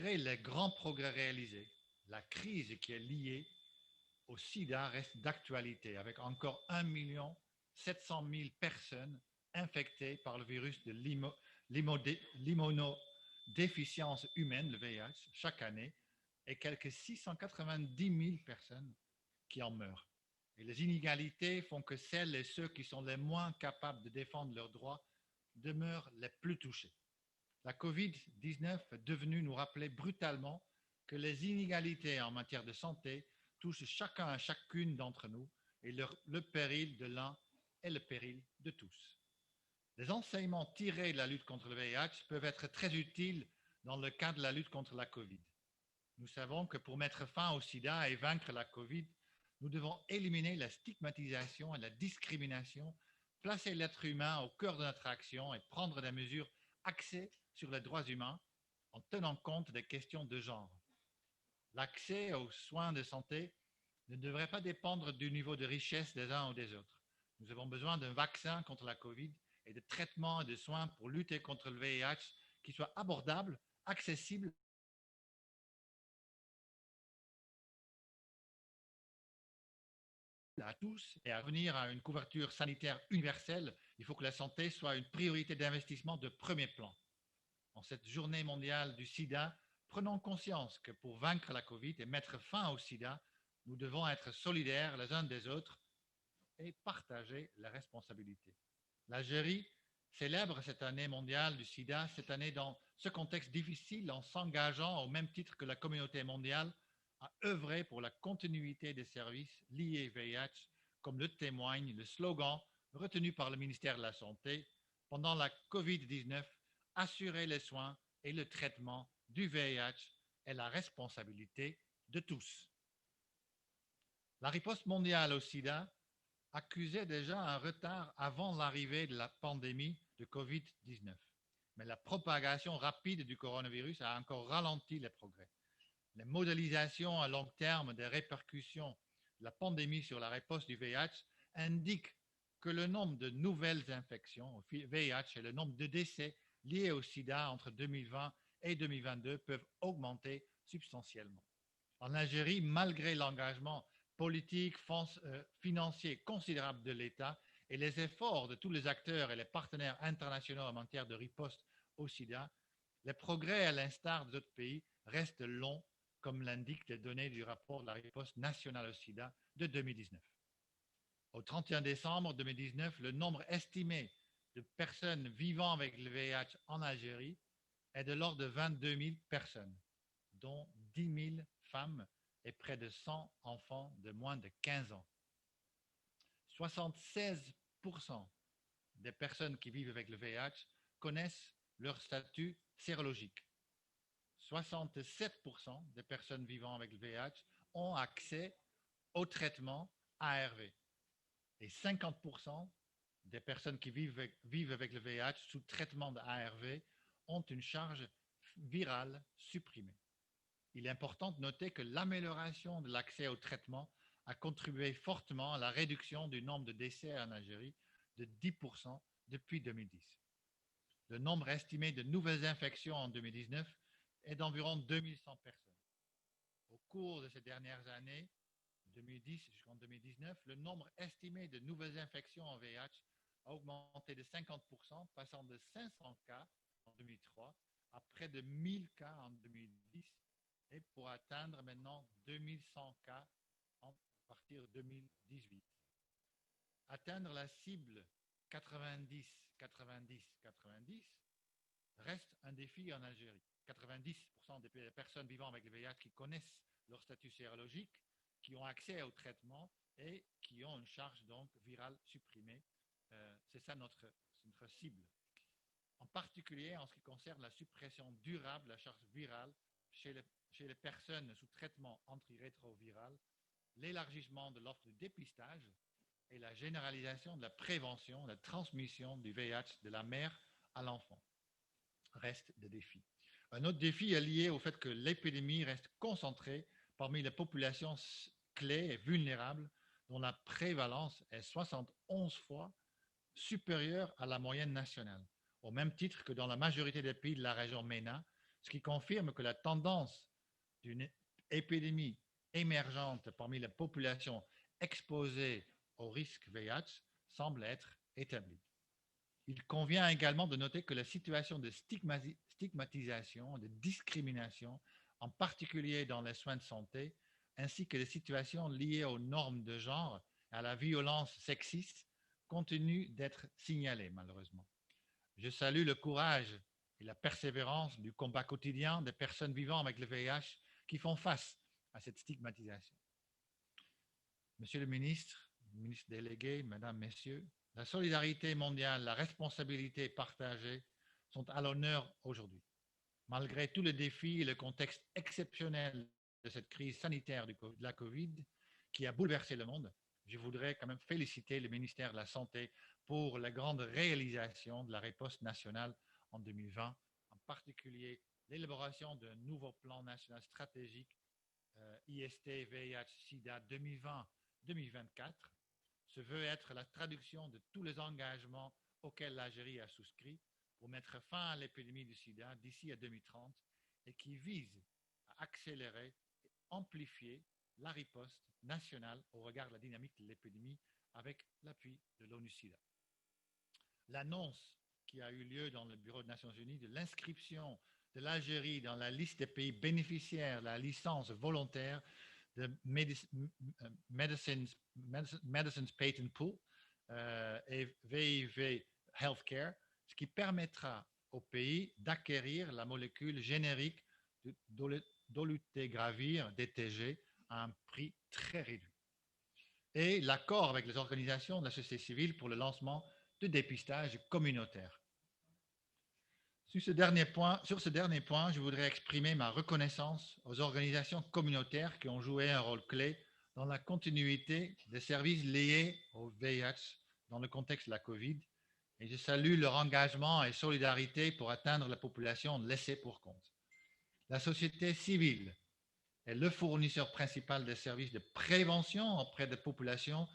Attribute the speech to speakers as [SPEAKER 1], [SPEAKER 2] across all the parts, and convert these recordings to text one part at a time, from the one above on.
[SPEAKER 1] Malgré les grands progrès réalisés, la crise qui est liée au sida reste d'actualité, avec encore 1,7 million de personnes infectées par le virus de l'immunodéficience humaine, le VIH, chaque année, et quelques 690 000 personnes qui en meurent. Et les inégalités font que celles et ceux qui sont les moins capables de défendre leurs droits demeurent les plus touchés. La Covid-19 est devenue nous rappeler brutalement que les inégalités en matière de santé touchent chacun et chacune d'entre nous et le péril de l'un est le péril de tous. Les enseignements tirés de la lutte contre le VIH peuvent être très utiles dans le cadre de la lutte contre la Covid. Nous savons que pour mettre fin au sida et vaincre la Covid, nous devons éliminer la stigmatisation et la discrimination, placer l'être humain au cœur de notre action et prendre des mesures axées sur les droits humains en tenant compte des questions de genre. L'accès aux soins de santé ne devrait pas dépendre du niveau de richesse des uns ou des autres. Nous avons besoin d'un vaccin contre la Covid et de traitements et de soins pour lutter contre le VIH qui soient abordables, accessibles à tous et à revenir à une couverture sanitaire universelle, il faut que la santé soit une priorité d'investissement de premier plan. En cette journée mondiale du sida, prenons conscience que pour vaincre la Covid et mettre fin au sida, nous devons être solidaires les uns des autres et partager la responsabilité. L'Algérie célèbre cette année mondiale du sida, cette année dans ce contexte difficile en s'engageant au même titre que la communauté mondiale à œuvrer pour la continuité des services liés au VIH, comme le témoigne le slogan retenu par le ministère de la Santé pendant la Covid-19, assurer les soins et le traitement du VIH est la responsabilité de tous. La riposte mondiale au sida accusait déjà un retard avant l'arrivée de la pandémie de Covid-19. Mais la propagation rapide du coronavirus a encore ralenti les progrès. Les modélisations à long terme des répercussions de la pandémie sur la riposte du VIH indiquent que le nombre de nouvelles infections au VIH et le nombre de décès liés au sida entre 2020 et 2022 peuvent augmenter substantiellement. En Algérie, malgré l'engagement politique, financier considérable de l'État et les efforts de tous les acteurs et les partenaires internationaux en matière de riposte au sida, les progrès, à l'instar d'autres pays, restent longs, comme l'indiquent les données du rapport de la riposte nationale au sida de 2019. Au 31 décembre 2019, le nombre estimé de personnes vivant avec le VIH en Algérie est de l'ordre de 22 000 personnes, dont 10 000 femmes et près de 100 enfants de moins de 15 ans. 76% des personnes qui vivent avec le VIH connaissent leur statut sérologique. 67% des personnes vivant avec le VIH ont accès au traitement ARV. Et 50% des personnes qui vivent avec le VIH sous traitement de ARV ont une charge virale supprimée. Il est important de noter que l'amélioration de l'accès au traitement a contribué fortement à la réduction du nombre de décès en Algérie de 10% depuis 2010. Le nombre estimé de nouvelles infections en 2019 est d'environ 2100 personnes. Au cours de ces dernières années, 2010 jusqu'en 2019, le nombre estimé de nouvelles infections en VIH a augmenté de 50%, passant de 500 cas en 2003 à près de 1000 cas en 2010 et pour atteindre maintenant 2100 cas à partir de 2018. Atteindre la cible 90-90-90 reste un défi en Algérie. 90% des personnes vivant avec le VIH qui connaissent leur statut sérologique, qui ont accès au traitement et qui ont une charge donc virale supprimée. C'est ça notre cible. En particulier en ce qui concerne la suppression durable de la charge virale chez les personnes sous traitement antirétroviral, l'élargissement de l'offre de dépistage et la généralisation de la prévention de la transmission du VIH de la mère à l'enfant restent des défis. Un autre défi est lié au fait que l'épidémie reste concentrée parmi les populations clés et vulnérables dont la prévalence est 71 fois supérieure à la moyenne nationale, au même titre que dans la majorité des pays de la région MENA, ce qui confirme que la tendance d'une épidémie émergente parmi la population exposée au risque VIH semble être établie. Il convient également de noter que la situation de stigmatisation, de discrimination, en particulier dans les soins de santé, ainsi que les situations liées aux normes de genre et à la violence sexiste, continuent d'être signalées malheureusement. Je salue le courage et la persévérance du combat quotidien des personnes vivant avec le VIH qui font face à cette stigmatisation. Monsieur le ministre délégué, mesdames, messieurs, la solidarité mondiale, la responsabilité partagée sont à l'honneur aujourd'hui. Malgré tous les défis et le contexte exceptionnel de cette crise sanitaire de la Covid qui a bouleversé le monde, je voudrais quand même féliciter le ministère de la Santé pour la grande réalisation de la riposte nationale en 2020, en particulier l'élaboration d'un nouveau plan national stratégique IST-VIH-Sida 2020-2024 se veut être la traduction de tous les engagements auxquels l'Algérie a souscrit pour mettre fin à l'épidémie du sida d'ici à 2030 et qui vise à accélérer et amplifier la riposte nationale au regard de la dynamique de l'épidémie avec l'appui de l'ONU-SIDA. L'annonce qui a eu lieu dans le Bureau des Nations Unies de l'inscription de l'Algérie dans la liste des pays bénéficiaires de la licence volontaire de Medicines Patent Pool et VIV Healthcare, ce qui permettra au pays d'acquérir la molécule générique dolutegravir DTG à un prix très réduit. Et l'accord avec les organisations de la société civile pour le lancement de dépistage communautaire. Sur ce dernier point, je voudrais exprimer ma reconnaissance aux organisations communautaires qui ont joué un rôle clé dans la continuité des services liés au VIH dans le contexte de la Covid, et je salue leur engagement et solidarité pour atteindre la population laissée pour compte. La société civile est le fournisseur principal des services de prévention auprès des populations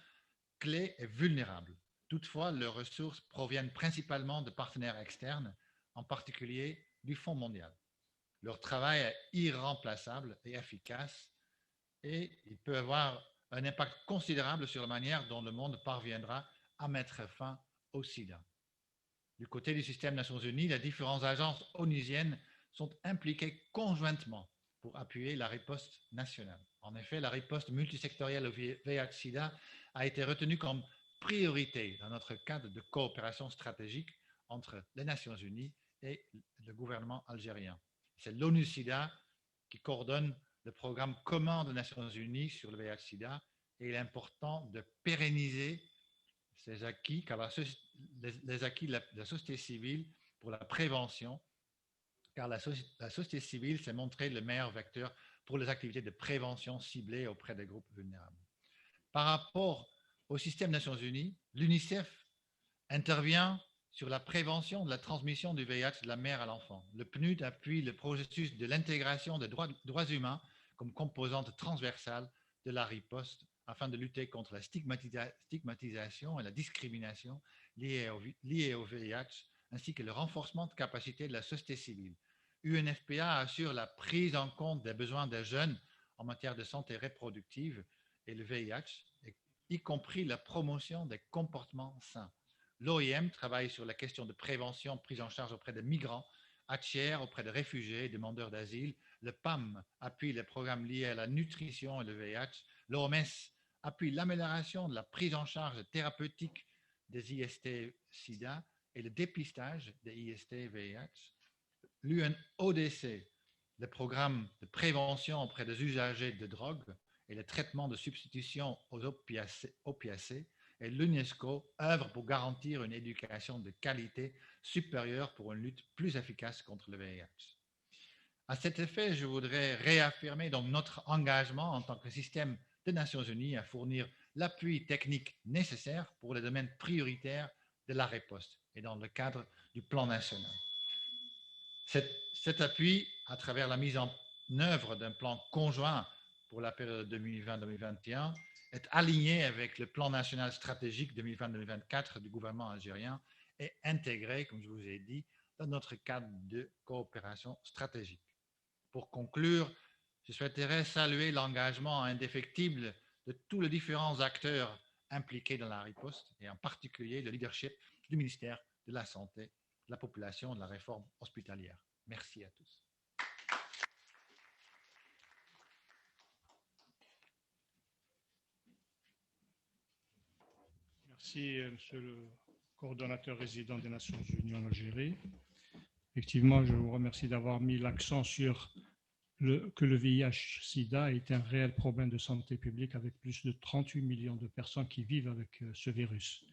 [SPEAKER 1] clés et vulnérables. Toutefois, leurs ressources proviennent principalement de partenaires externes, en particulier du Fonds mondial. Leur travail est irremplaçable et efficace et il peut avoir un impact considérable sur la manière dont le monde parviendra à mettre fin au sida. Du côté du système des Nations Unies, les différentes agences onusiennes sont impliquées conjointement pour appuyer la riposte nationale. En effet, la riposte multisectorielle au VIH-Sida a été retenue comme priorité dans notre cadre de coopération stratégique entre les Nations Unies et le gouvernement algérien. C'est l'ONU-SIDA qui coordonne le programme commun des Nations Unies sur le VIH-Sida et il est important de pérenniser ces acquis, car les acquis de la société civile pour la prévention, car la société civile s'est montrée le meilleur vecteur pour les activités de prévention ciblées auprès des groupes vulnérables. Par rapport au système des Nations Unies, l'UNICEF intervient sur la prévention de la transmission du VIH de la mère à l'enfant. Le PNUD appuie le processus de l'intégration des droits humains comme composante transversale de la riposte afin de lutter contre la stigmatisation et la discrimination liées au VIH, ainsi que le renforcement de capacité de la société civile. UNFPA assure la prise en compte des besoins des jeunes en matière de santé reproductive et le VIH, y compris la promotion des comportements sains. L'OIM travaille sur la question de prévention prise en charge auprès des migrants, HCR auprès des réfugiés et demandeurs d'asile. Le PAM appuie les programmes liés à la nutrition et le VIH. L'OMS appuie l'amélioration de la prise en charge thérapeutique des IST-SIDA et le dépistage des IST-VIH. L'UNODC, le programme de prévention auprès des usagers de drogue et le traitement de substitution aux opiacés, et l'UNESCO œuvre pour garantir une éducation de qualité supérieure pour une lutte plus efficace contre le VIH. À cet effet, je voudrais réaffirmer donc notre engagement en tant que système des Nations Unies à fournir l'appui technique nécessaire pour les domaines prioritaires de la riposte et dans le cadre du plan national. Cet appui, à travers la mise en œuvre d'un plan conjoint pour la période 2020-2021, est aligné avec le plan national stratégique 2020-2024 du gouvernement algérien et intégré, comme je vous ai dit, dans notre cadre de coopération stratégique. Pour conclure, je souhaiterais saluer l'engagement indéfectible de tous les différents acteurs impliqués dans la riposte, et en particulier le leadership du ministère de la Santé, de la population et de la réforme hospitalière. Merci à tous.
[SPEAKER 2] Merci, Monsieur le coordonnateur résident des Nations Unies en Algérie. Effectivement, je vous remercie d'avoir mis l'accent sur que le VIH-Sida est un réel problème de santé publique avec plus de 38 millions de personnes qui vivent avec ce virus.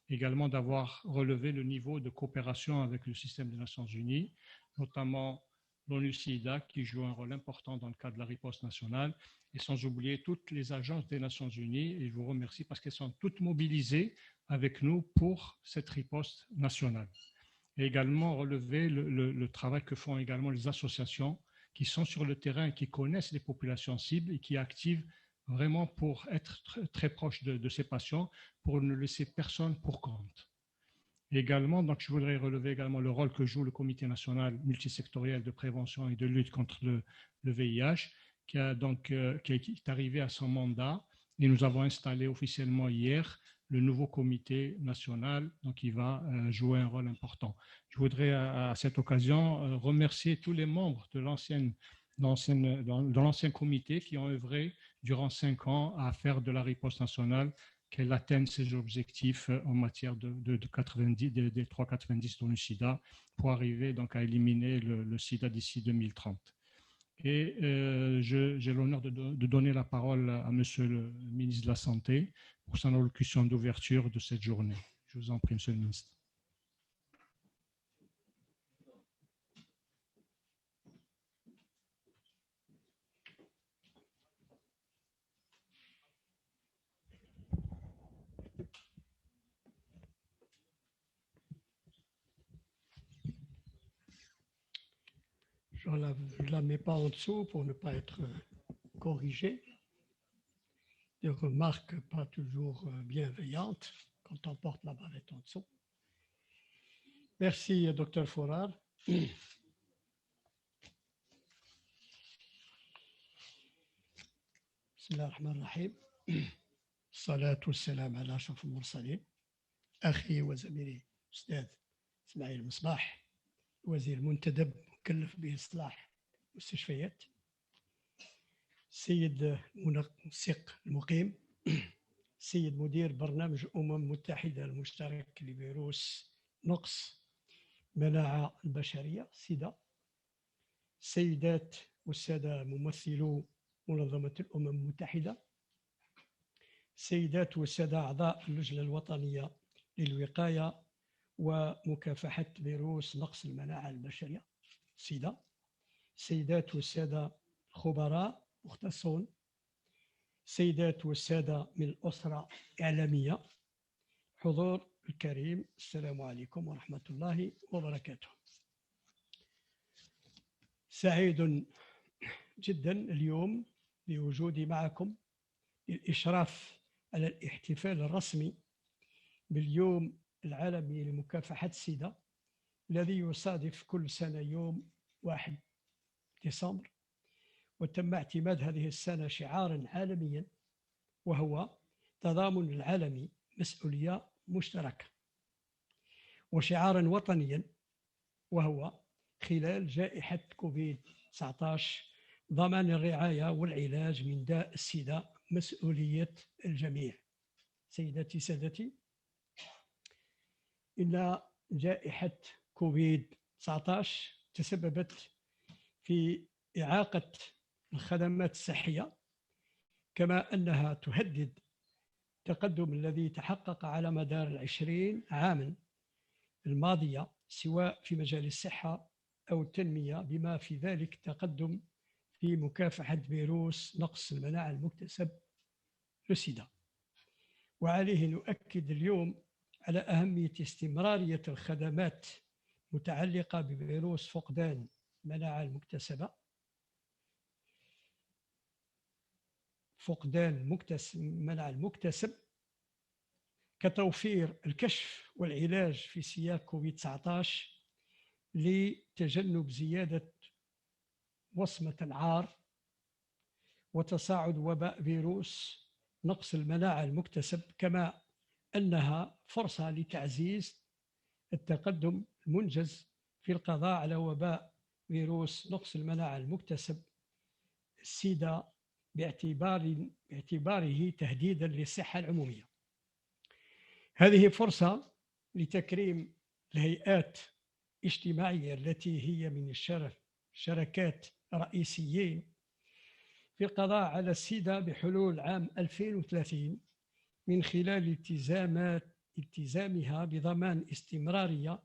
[SPEAKER 2] Également d'avoir relevé le niveau de coopération avec le système des Nations Unies, notamment l'ONU-SIDA qui joue un rôle important dans le cadre de la riposte nationale, et sans oublier toutes les agences des Nations Unies. Et je vous remercie parce qu'elles sont toutes mobilisées avec nous pour cette riposte nationale. Et également relever le travail que font également les associations qui sont sur le terrain et qui connaissent les populations cibles et qui activent vraiment pour être très proches de ces patients, pour ne laisser personne pour compte. Et également, donc, je voudrais relever également le rôle que joue le Comité national multisectoriel de prévention et de lutte contre le VIH, qui est arrivé à son mandat, et nous avons installé officiellement hier le nouveau comité national, donc il va jouer un rôle important. Je voudrais à cette occasion remercier tous les membres de l'ancien comité qui ont œuvré durant 5 ans à faire de la riposte nationale qu'elle atteigne ses objectifs en matière des 3,90 dont le SIDA pour arriver donc à éliminer le SIDA d'ici 2030. Et j'ai l'honneur de donner la parole à Monsieur le ministre de la Santé pour son allocution d'ouverture de cette journée. Je vous en prie, Monsieur le ministre.
[SPEAKER 3] Je ne la mets pas en dessous pour ne pas être corrigé. Des remarques pas toujours bienveillantes quand on porte la barrette en dessous. Merci, Dr Fourad. بسم الله الرحمن الرحيم الصلاة والسلام على أشرف المرسلين أخي وزميلي أستاذ إسماعيل المصباح وزير المنتدب مكلف بإصلاح المستشفيات سيد المنسق المقيم سيد مدير برنامج الأمم المتحدة المشترك لفيروس نقص مناعة البشرية سيدا السيدات والسادة ممثلو منظمة الأمم المتحدة السيدات والسادة أعضاء اللجنة الوطنية للوقاية ومكافحة فيروس نقص المناعة البشرية سيدا السيدات والسادة خبراء مختصون السيدات والسادة من الأسرة الإعلامية حضور الكريم السلام عليكم ورحمة الله وبركاته سعيد جدا اليوم بوجودي معكم للإشراف على الاحتفال الرسمي باليوم العالمي لمكافحة السيدا الذي يصادف كل سنة يوم 1 ديسمبر وتم اعتماد هذه السنة شعارا عالميا وهو تضامن العالمي مسؤولية مشتركة وشعارا وطنيا وهو خلال جائحة كوفيد-19 ضمان الرعاية والعلاج من داء السيدا مسؤولية الجميع. سيداتي سادتي، إن جائحة كوفيد-19 تسببت في إعاقة الخدمات الصحية كما أنها تهدد التقدم الذي تحقق على مدار 20 عاما الماضية سواء في مجال الصحة أو التنمية بما في ذلك التقدم في مكافحة فيروس نقص المناعة المكتسب للسيدا. وعليه نؤكد اليوم على أهمية استمرارية الخدمات متعلقة بفيروس فقدان المناعة المكتسبة المناعة المكتسب كتوفير الكشف والعلاج في سياق كوفيد-19 لتجنب زيادة وصمة العار وتصاعد وباء فيروس نقص المناعة المكتسب، كما أنها فرصة لتعزيز التقدم المنجز في القضاء على وباء فيروس نقص المناعة المكتسب السيدا باعتباره تهديدا للصحة العمومية. هذه فرصة لتكريم الهيئات الاجتماعية التي هي من الشركات رئيسيين في القضاء على السيدا بحلول عام 2030 من خلال التزامها بضمان استمرارية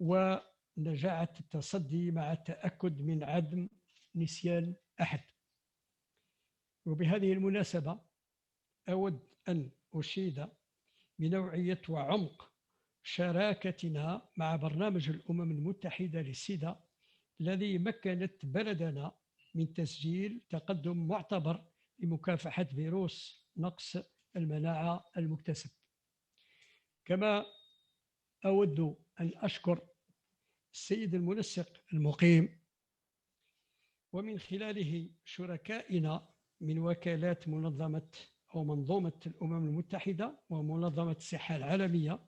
[SPEAKER 3] ونجاعة التصدي مع التأكد من عدم نسيان أحد. وبهذه المناسبة أود أن أشيد بنوعية وعمق شراكتنا مع برنامج الأمم المتحدة للسيدا الذي مكنت بلدنا من تسجيل تقدم معتبر لمكافحة فيروس نقص المناعة المكتسب. كما أود أن أشكر السيد المنسق المقيم ومن خلاله شركائنا من وكالات منظومة الأمم المتحدة ومنظمة الصحة العالمية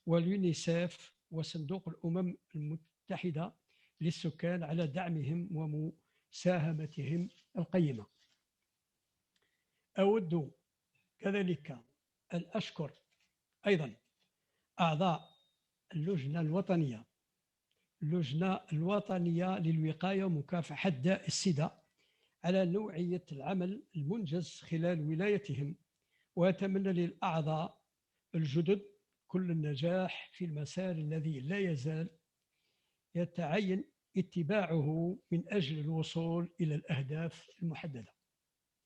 [SPEAKER 3] واليونيسيف وصندوق الأمم المتحدة للسكان على دعمهم ومساهمتهم القيمة. أود كذلك أن أشكر أيضا أعضاء اللجنة الوطنية للوقاية ومكافحة داء السيدا على نوعية العمل المنجز خلال ولايتهم، وأتمنى للأعضاء الجدد كل النجاح في المسار الذي لا يزال يتعين اتباعه من أجل الوصول إلى الأهداف المحددة.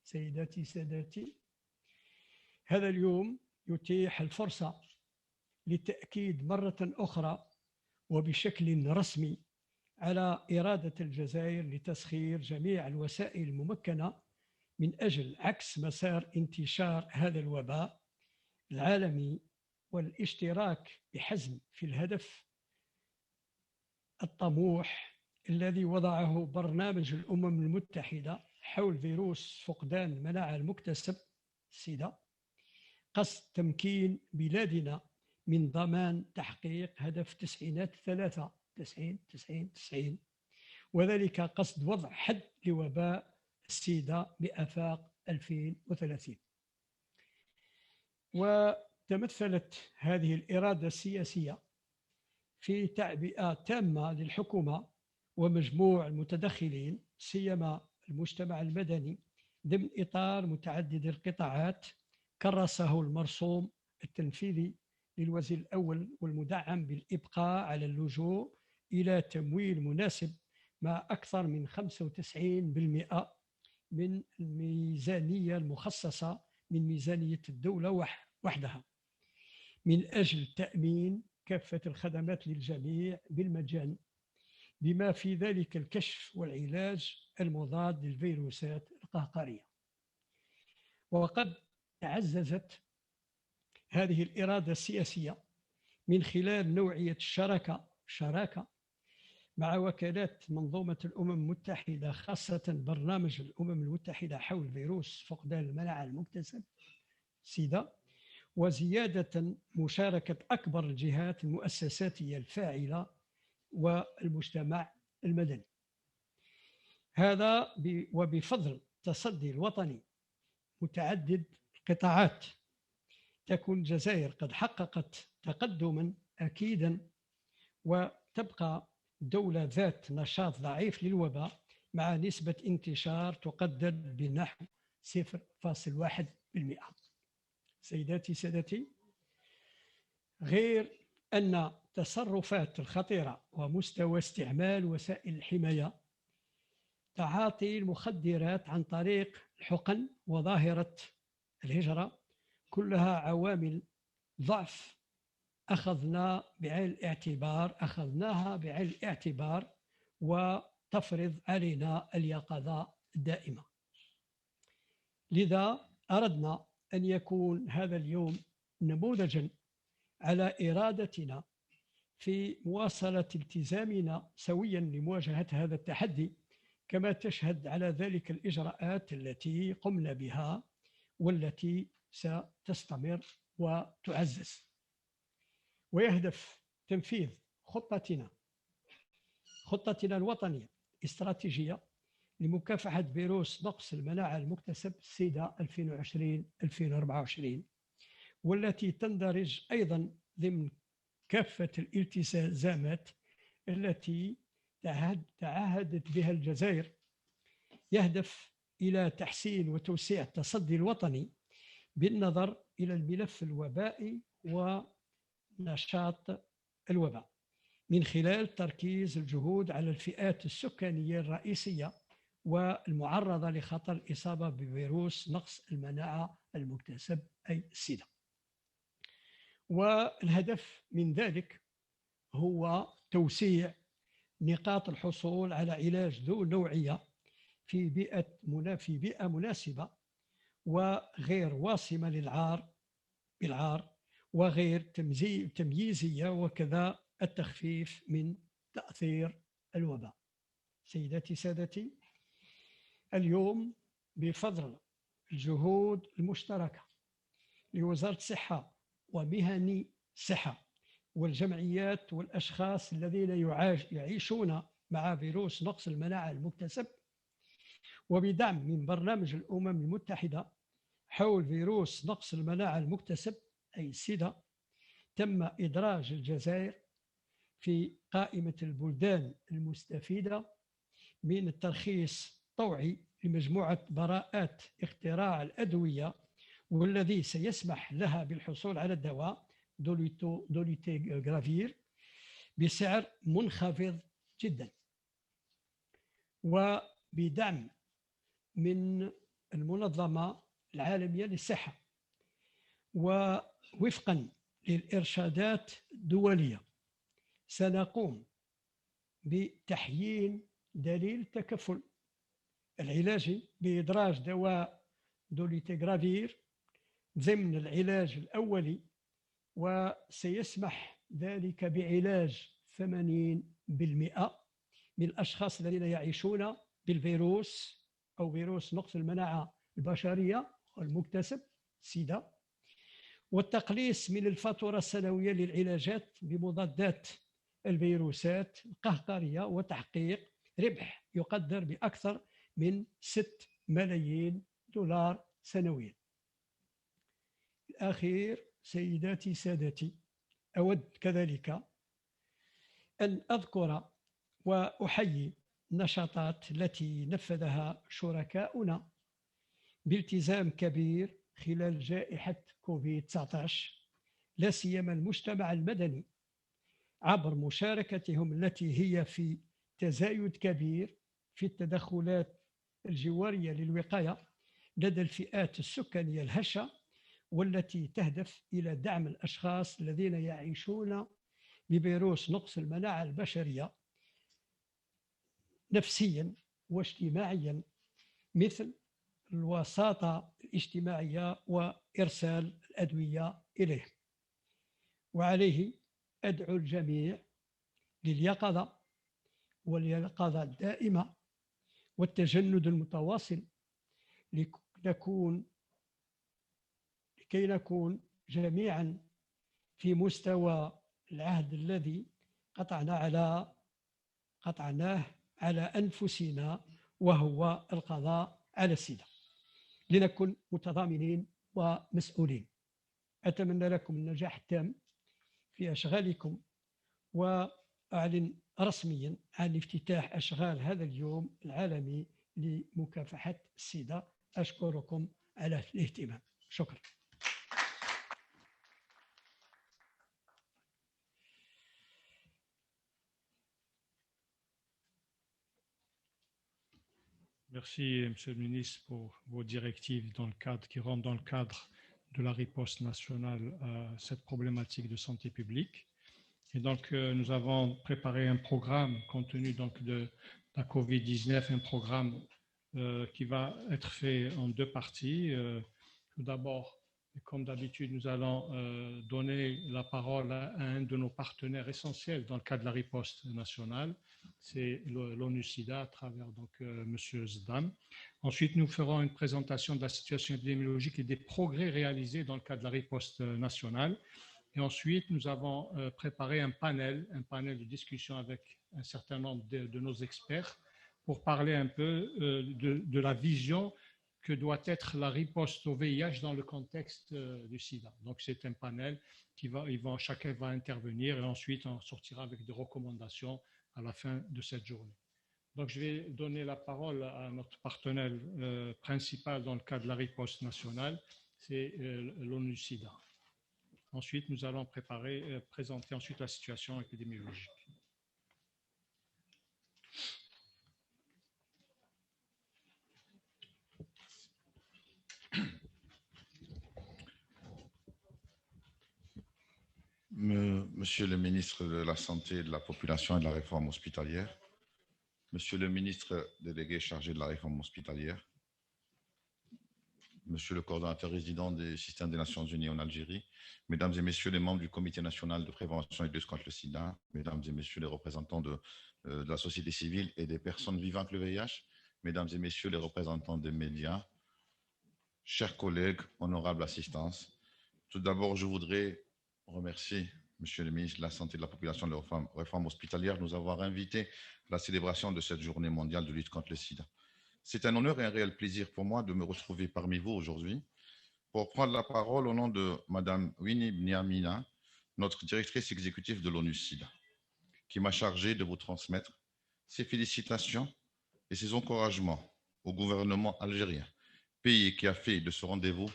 [SPEAKER 3] سيداتي سادتي، هذا اليوم يتيح الفرصة للتأكيد مرة أخرى وبشكل رسمي على إرادة الجزائر لتسخير جميع الوسائل الممكنة من أجل عكس مسار انتشار هذا الوباء العالمي والاشتراك بحزم في الهدف الطموح الذي وضعه برنامج الأمم المتحدة حول فيروس فقدان المناعة المكتسب السيدا، قصد تمكين بلادنا من ضمان تحقيق هدف تسعينات 90 وذلك قصد وضع حد لوباء السيدا بآفاق 2030. وتمثلت هذه الإرادة السياسية في تعبئة تامة للحكومة ومجموع المتدخلين سيما المجتمع المدني ضمن إطار متعدد القطاعات كرسه المرسوم التنفيذي للوزير الأول والمدعم بالإبقاء على اللجوء إلى تمويل مناسب مع أكثر من 95% من الميزانية المخصصة من ميزانية الدولة وحدها من أجل تأمين كافة الخدمات للجميع بالمجان، بما في ذلك الكشف والعلاج المضاد للفيروسات القهقرية. وقد تعززت هذه الإرادة السياسية من خلال نوعية شراكة مع وكالات منظومة الأمم المتحدة، خاصة برنامج الأمم المتحدة حول فيروس فقدان المناعة المكتسب سيدا، وزيادة مشاركة أكبر الجهات المؤسساتية الفاعلة والمجتمع المدني. هذا وبفضل التصدي الوطني متعدد القطاعات تكون الجزائر قد حققت تقدما أكيدا وتبقى دولة ذات نشاط ضعيف للوباء مع نسبة انتشار تقدر بنحو 0.1%. سيداتي سادتي، غير أن التصرفات الخطيرة ومستوى استعمال وسائل الحماية، تعاطي المخدرات عن طريق الحقن وظاهرة الهجرة كلها عوامل ضعف أخذناها بعين الاعتبار وتفرض علينا اليقظة الدائمة. لذا أردنا أن يكون هذا اليوم نموذجا على إرادتنا في مواصلة التزامنا سويا لمواجهة هذا التحدي، كما تشهد على ذلك الإجراءات التي قمنا بها والتي ستستمر وتعزز. ويهدف تنفيذ خطتنا الوطنية استراتيجية لمكافحة فيروس نقص المناعة المكتسب سيدا 2020-2024، والتي تندرج أيضا ضمن كافة الالتزامات التي تعهدت بها الجزائر، يهدف إلى تحسين وتوسيع التصدي الوطني بالنظر إلى الملف الوبائي ونشاط الوباء، من خلال تركيز الجهود على الفئات السكانية الرئيسية والمعرضة لخطر الإصابة بفيروس نقص المناعة المكتسب أي السيدا. والهدف من ذلك هو توسيع نقاط الحصول على علاج ذو نوعية في بيئة مناسبة وغير واصمة بالعار وغير تمييزية، وكذا التخفيف من تأثير الوباء. سيداتي سادتي، اليوم بفضل الجهود المشتركة لوزارة الصحة ومهني الصحة والجمعيات والأشخاص الذين يعيشون مع فيروس نقص المناعة المكتسب، وبدعم من برنامج الأمم المتحدة حول فيروس نقص المناعة المكتسب أي السيدا، تم إدراج الجزائر في قائمة البلدان المستفيدة من الترخيص الطوعي لمجموعة براءات اختراع الأدوية، والذي سيسمح لها بالحصول على الدواء دوليتيغرافير بسعر منخفض جدا، وبدعم من المنظمة العالمية للصحة ووفقا للإرشادات الدولية سنقوم بتحيين دليل التكفل العلاجي بإدراج دواء دوليتيغرافير ضمن العلاج الأولي، وسيسمح ذلك بعلاج 80% من الأشخاص الذين يعيشون بالفيروس أو فيروس نقص المناعة البشرية المكتسب سيدا، والتقليص من الفاتورة السنوية للعلاجات بمضادات الفيروسات القهقرية، وتحقيق ربح يقدر بأكثر من 6 ملايين دولار سنويا. الأخير سيداتي سادتي، أود كذلك أن أذكر وأحيي النشاطات التي نفذها شركاؤنا بالتزام كبير خلال جائحة كوفيد-19، لا سيما المجتمع المدني، عبر مشاركتهم التي هي في تزايد كبير في التدخلات الجوارية للوقاية لدى الفئات السكانية الهشة، والتي تهدف إلى دعم الأشخاص الذين يعيشون بفيروس نقص المناعة البشرية نفسيا واجتماعيا، مثل الوساطة الاجتماعية وإرسال الأدوية إليهم. وعليه أدعو الجميع لليقظة واليقظة الدائمة والتجند المتواصل لكي نكون جميعا في مستوى العهد الذي قطعناه على أنفسنا، وهو القضاء على السيدا، لنكن متضامنين ومسؤولين. أتمنى لكم النجاح التام في أشغالكم، وأعلن رسميا عن افتتاح أشغال هذا اليوم العالمي لمكافحة السيدا. أشكركم على الاهتمام. شكرا.
[SPEAKER 2] Merci, Monsieur le Ministre, pour vos directives qui rentrent dans le cadre de la riposte nationale à cette problématique de santé publique. Et donc, nous avons préparé un programme compte tenu donc de la COVID-19, un programme qui va être fait en 2 parties. Tout d'abord, Et comme d'habitude, nous allons donner la parole à un de nos partenaires essentiels dans le cadre de la riposte nationale, c'est l'ONU-SIDA à travers M. Zdam. Ensuite, nous ferons une présentation de la situation épidémiologique et des progrès réalisés dans le cadre de la riposte nationale. Et ensuite, nous avons préparé un panel de discussion avec un certain nombre de nos experts pour parler un peu de la vision que doit être la riposte au VIH dans le contexte du sida. Donc, c'est un panel chacun va intervenir et ensuite on sortira avec des recommandations à la fin de cette journée. Donc, je vais donner la parole à notre partenaire principal dans le cadre de la riposte nationale, c'est l'ONU-SIDA. Ensuite, nous allons présenter ensuite la situation épidémiologique.
[SPEAKER 4] Monsieur le ministre de la Santé, de la Population et de la Réforme hospitalière, Monsieur le ministre délégué chargé de la réforme hospitalière, Monsieur le coordonnateur résident des systèmes des Nations Unies en Algérie, Mesdames et Messieurs les membres du Comité national de prévention et de lutte contre le sida, Mesdames et Messieurs les représentants de la société civile et des personnes vivant avec le VIH, Mesdames et Messieurs les représentants des médias, chers collègues, honorable assistance, tout d'abord, je voudrais remercier Monsieur le ministre de la Santé, de la Population et de la Réforme hospitalière de nous avoir invités à la célébration de cette journée mondiale de lutte contre le sida. C'est un honneur et un réel plaisir pour moi de me retrouver parmi vous aujourd'hui pour prendre la parole au nom de Madame Winnie Bniamina, notre directrice exécutive de l'ONU-SIDA, qui m'a chargé de vous transmettre ses félicitations et ses encouragements au gouvernement algérien, pays qui a fait de ce rendez-vous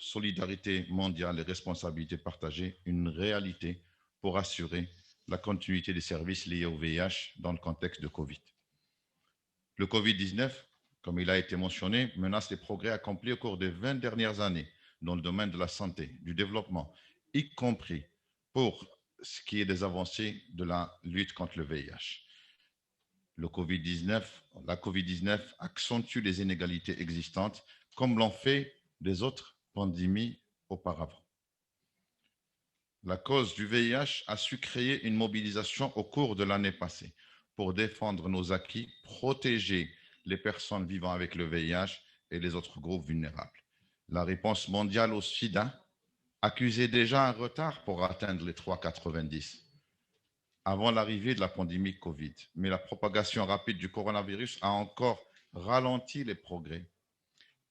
[SPEAKER 4] solidarité mondiale et responsabilité partagée une réalité pour assurer la continuité des services liés au VIH dans le contexte de Covid. Le Covid-19, comme il a été mentionné, menace les progrès accomplis au cours des 20 dernières années dans le domaine de la santé, du développement, y compris pour ce qui est des avancées de la lutte contre le VIH. La COVID-19 accentue les inégalités existantes, comme l'ont fait des autres pandémies auparavant. La cause du VIH a su créer une mobilisation au cours de l'année passée pour défendre nos acquis, protéger les personnes vivant avec le VIH et les autres groupes vulnérables. La réponse mondiale au sida accusait déjà un retard pour atteindre les 3,90 avant l'arrivée de la pandémie Covid, mais la propagation rapide du coronavirus a encore ralenti les progrès.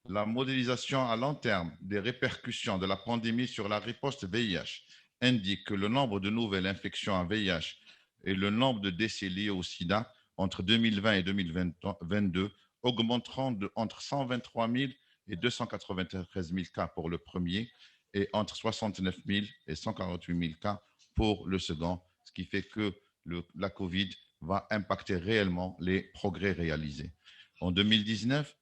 [SPEAKER 4] La modélisation à long terme des répercussions de la pandémie sur la riposte VIH indique que le nombre de nouvelles infections à VIH et le nombre de décès liés au sida entre 2020 et 2022 augmenteront entre 123 000 et 293 000 cas pour le premier et entre 69 000 et 148 000 cas pour le second, ce qui fait que la COVID va impacter réellement les progrès réalisés. En 2019,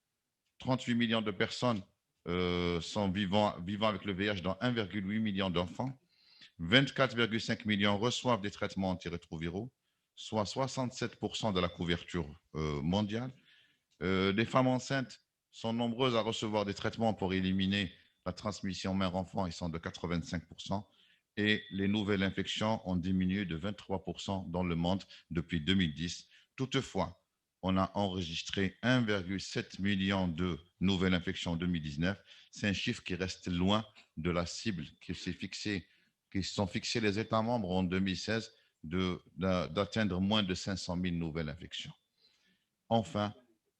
[SPEAKER 4] 38 millions de personnes sont vivant avec le VIH, dont 1,8 million d'enfants. 24,5 millions reçoivent des traitements antirétroviraux, soit 67% de la couverture mondiale. Les femmes enceintes sont nombreuses à recevoir des traitements pour éliminer la transmission mère-enfant, ils sont de 85%. Et les nouvelles infections ont diminué de 23% dans le monde depuis 2010. Toutefois, on a enregistré 1,7 million de nouvelles infections en 2019. C'est un chiffre qui reste loin de la cible qui sont fixés les États membres en 2016 d'atteindre moins de 500 000 nouvelles infections. Enfin,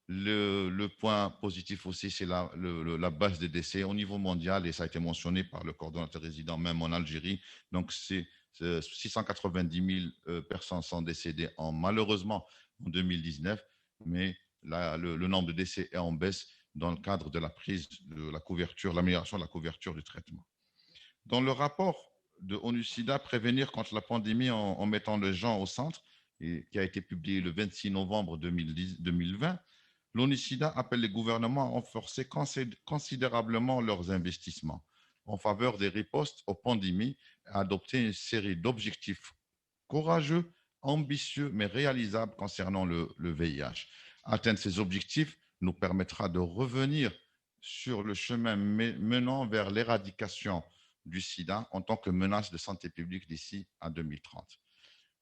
[SPEAKER 4] le point positif aussi, c'est la base des décès au niveau mondial, et ça a été mentionné par le coordonnateur résident même en Algérie. Donc, 690 000 personnes sont décédées malheureusement en 2019, mais le nombre de décès est en baisse dans le cadre de la prise de la couverture, l'amélioration de la couverture du traitement. Dans le rapport de ONU-SIDA, Prévenir contre la pandémie en mettant les gens au centre, qui a été publié le 26 novembre 2020, l'ONU-SIDA appelle les gouvernements à renforcer considérablement leurs investissements en faveur des ripostes aux pandémies, à adopter une série d'objectifs courageux, ambitieux, mais réalisables concernant le VIH. Atteindre ces objectifs nous permettra de revenir sur le chemin menant vers l'éradication du sida en tant que menace de santé publique d'ici à 2030.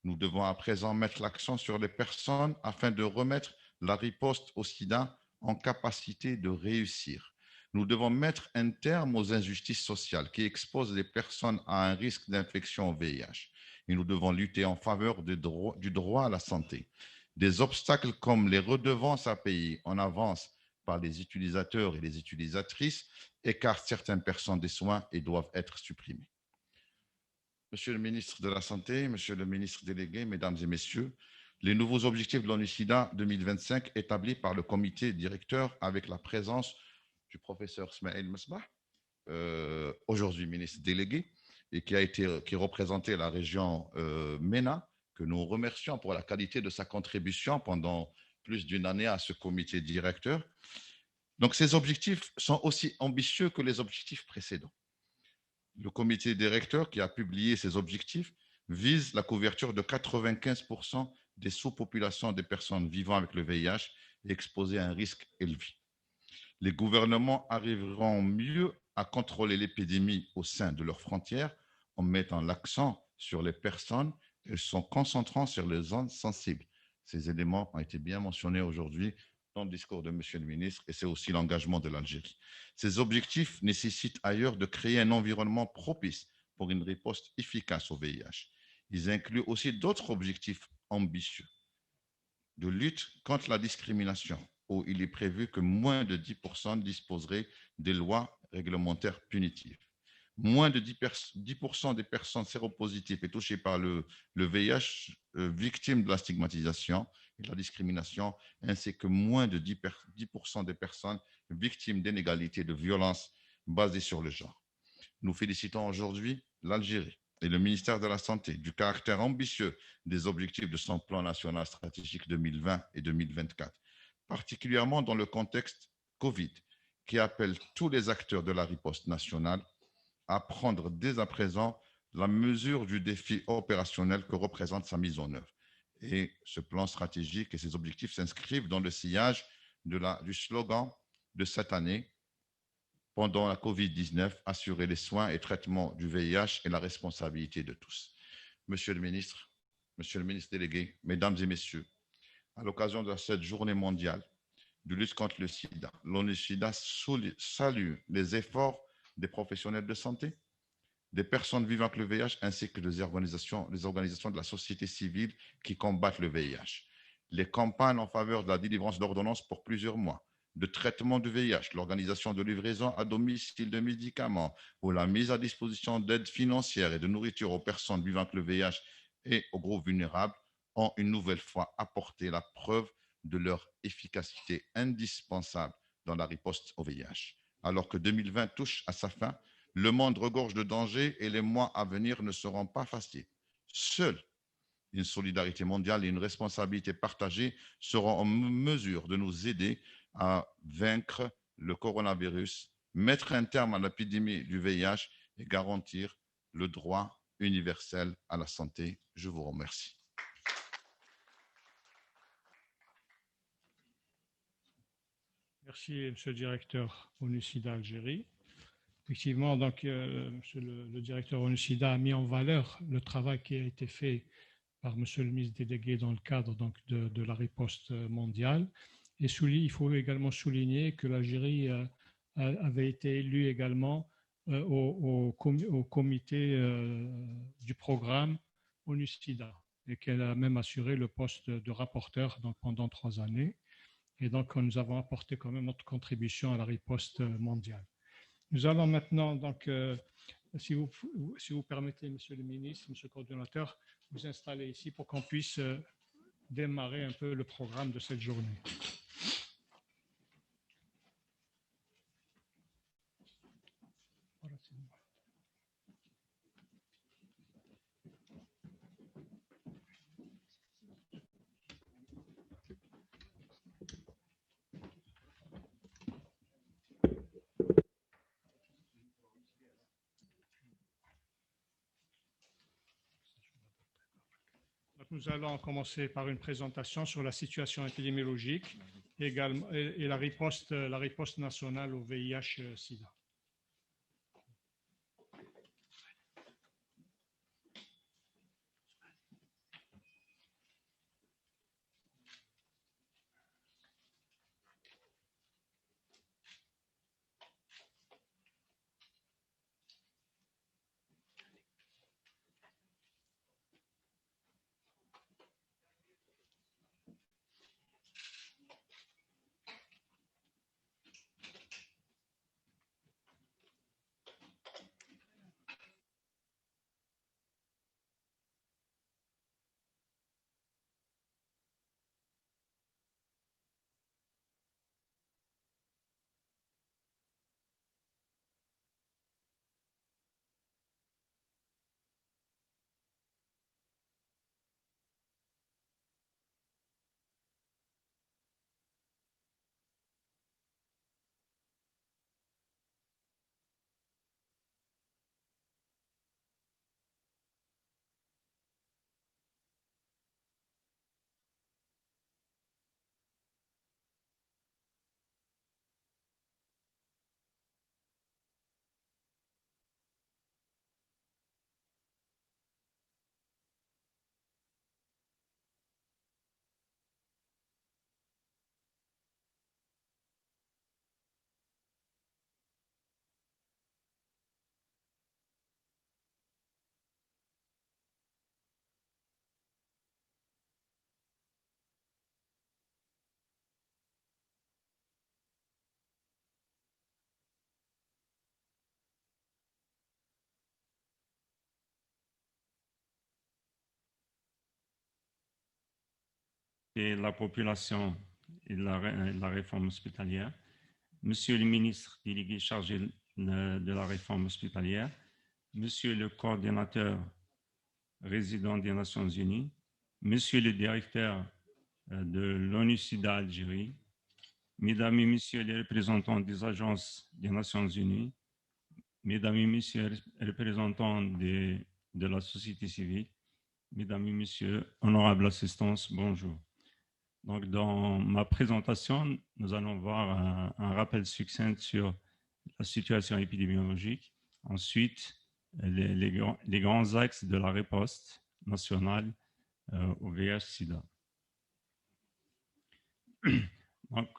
[SPEAKER 4] Nous devons à présent mettre l'accent sur les personnes afin de remettre la riposte au sida en capacité de réussir. Nous devons mettre un terme aux injustices sociales qui exposent les personnes à un risque d'infection au VIH. Et nous devons lutter en faveur du droit à la santé. Des obstacles comme les redevances à payer en avance par les utilisateurs et les utilisatrices écartent certaines personnes des soins et doivent être supprimés. Monsieur le ministre de la Santé, monsieur le ministre délégué, mesdames et messieurs, les nouveaux objectifs de l'ONU-SIDA 2025 établis par le comité directeur avec la présence du professeur Smaïl Mesbah, aujourd'hui ministre délégué, et qui représentait la région MENA, que nous remercions pour la qualité de sa contribution pendant plus d'une année à ce comité directeur. Donc, ces objectifs sont aussi ambitieux que les objectifs précédents. Le comité directeur qui a publié ces objectifs vise la couverture de 95% des sous-populations des personnes vivant avec le VIH et exposées à un risque élevé. Les gouvernements arriveront mieux à contrôler l'épidémie au sein de leurs frontières en mettant l'accent sur les personnes et se concentrant sur les zones sensibles. Ces éléments ont été bien mentionnés aujourd'hui dans le discours de M. le ministre et c'est aussi l'engagement de l'Algérie. Ces objectifs nécessitent ailleurs de créer un environnement propice pour une riposte efficace au VIH. Ils incluent aussi d'autres objectifs ambitieux de lutte contre la discrimination, où il est prévu que moins de 10% disposeraient des lois réglementaires punitives. Moins de 10% des personnes séropositives et touchées par le VIH victimes de la stigmatisation et de la discrimination, ainsi que moins de 10% des personnes victimes d'inégalités de violences basées sur le genre. Nous félicitons aujourd'hui l'Algérie et le ministère de la Santé du caractère ambitieux des objectifs de son plan national stratégique 2020 et 2024, particulièrement dans le contexte Covid, qui appelle tous les acteurs de la riposte nationale à prendre dès à présent la mesure du défi opérationnel que représente sa mise en œuvre. Et ce plan stratégique et ses objectifs s'inscrivent dans le sillage du slogan de cette année, pendant la COVID-19, assurer les soins et traitements du VIH est la responsabilité de tous. Monsieur le ministre délégué, mesdames et messieurs, à l'occasion de cette journée mondiale de lutte contre le sida, l'ONU-SIDA salue les efforts des professionnels de santé, des personnes vivant avec le VIH ainsi que les organisations de la société civile qui combattent le VIH. Les campagnes en faveur de la délivrance d'ordonnances pour plusieurs mois, de traitement du VIH, l'organisation de livraison à domicile de médicaments ou la mise à disposition d'aides financières et de nourriture aux personnes vivant avec le VIH et aux groupes vulnérables ont une nouvelle fois apporté la preuve de leur efficacité indispensable dans la riposte au VIH. Alors que 2020 touche à sa fin, le monde regorge de dangers et les mois à venir ne seront pas faciles. Seule une solidarité mondiale et une responsabilité partagée seront en mesure de nous aider à vaincre le coronavirus, mettre un terme à l'épidémie du VIH et garantir le droit universel à la santé. Je vous remercie.
[SPEAKER 2] Merci, Monsieur le directeur ONU-SIDA Algérie. Effectivement, donc, Monsieur le directeur ONU-SIDA a mis en valeur le travail qui a été fait par Monsieur le ministre délégué dans le cadre donc, de la riposte mondiale. Et il faut également souligner que l'Algérie avait été élue également au comité du programme ONU-SIDA et qu'elle a même assuré le poste de rapporteur donc, pendant 3 années. Et donc, nous avons apporté quand même notre contribution à la riposte mondiale. Nous allons maintenant, donc, si vous permettez, Monsieur le ministre, Monsieur le coordonnateur, vous installer ici pour qu'on puisse démarrer un peu le programme de cette journée. Nous allons commencer par une présentation sur la situation épidémiologique également, et la riposte nationale au VIH-Sida.
[SPEAKER 5] Et la population et la réforme hospitalière, Monsieur le ministre délégué chargé de la réforme hospitalière, Monsieur le coordinateur résident des Nations Unies, Monsieur le directeur de l'ONU-SIDA Algérie, Mesdames et Messieurs les représentants des agences des Nations Unies, Mesdames et Messieurs les représentants de la société civile, Mesdames et Messieurs, honorables assistance, bonjour. Donc, dans ma présentation, nous allons voir un rappel succinct sur la situation épidémiologique. Ensuite, les grands axes de la riposte nationale au VIH-Sida. Donc,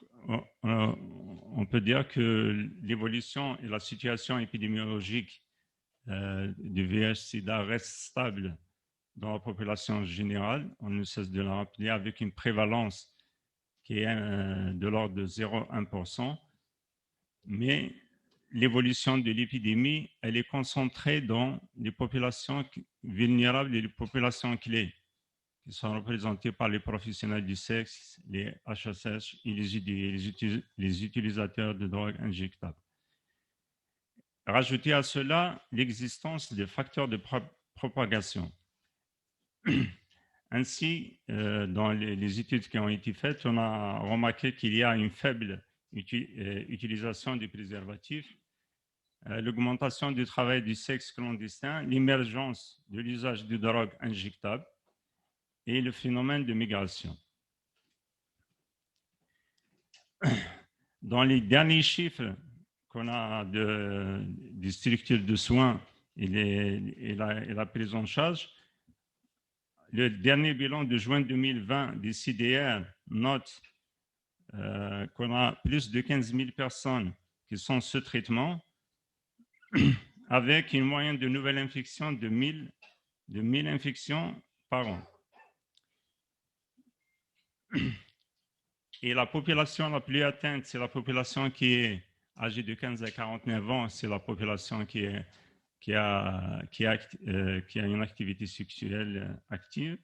[SPEAKER 5] on peut dire que l'évolution et la situation épidémiologique du VIH-Sida reste stable dans la population générale, on ne cesse de le rappeler, avec une prévalence qui est de l'ordre de 0,1%, mais l'évolution de l'épidémie, elle est concentrée dans les populations vulnérables et les populations clés, qui sont représentées par les professionnels du sexe, les HSH et les utilisateurs de drogues injectables. Rajouter à cela l'existence de facteurs de propagation. Ainsi, dans les études qui ont été faites, on a remarqué qu'il y a une faible utilisation du préservatif, l'augmentation du travail du sexe clandestin, l'émergence de l'usage de drogues injectables et le phénomène de migration. Dans les derniers chiffres qu'on a des structures de soins et la prise en charge, le dernier bilan de juin 2020 des CDR note qu'on a plus de 15 000 personnes qui sont sous traitement, avec une moyenne de nouvelles infections de 1000 infections par an. Et la population la plus atteinte, c'est la population qui est âgée de 15 à 49 ans, c'est la population qui a une activité sexuelle active.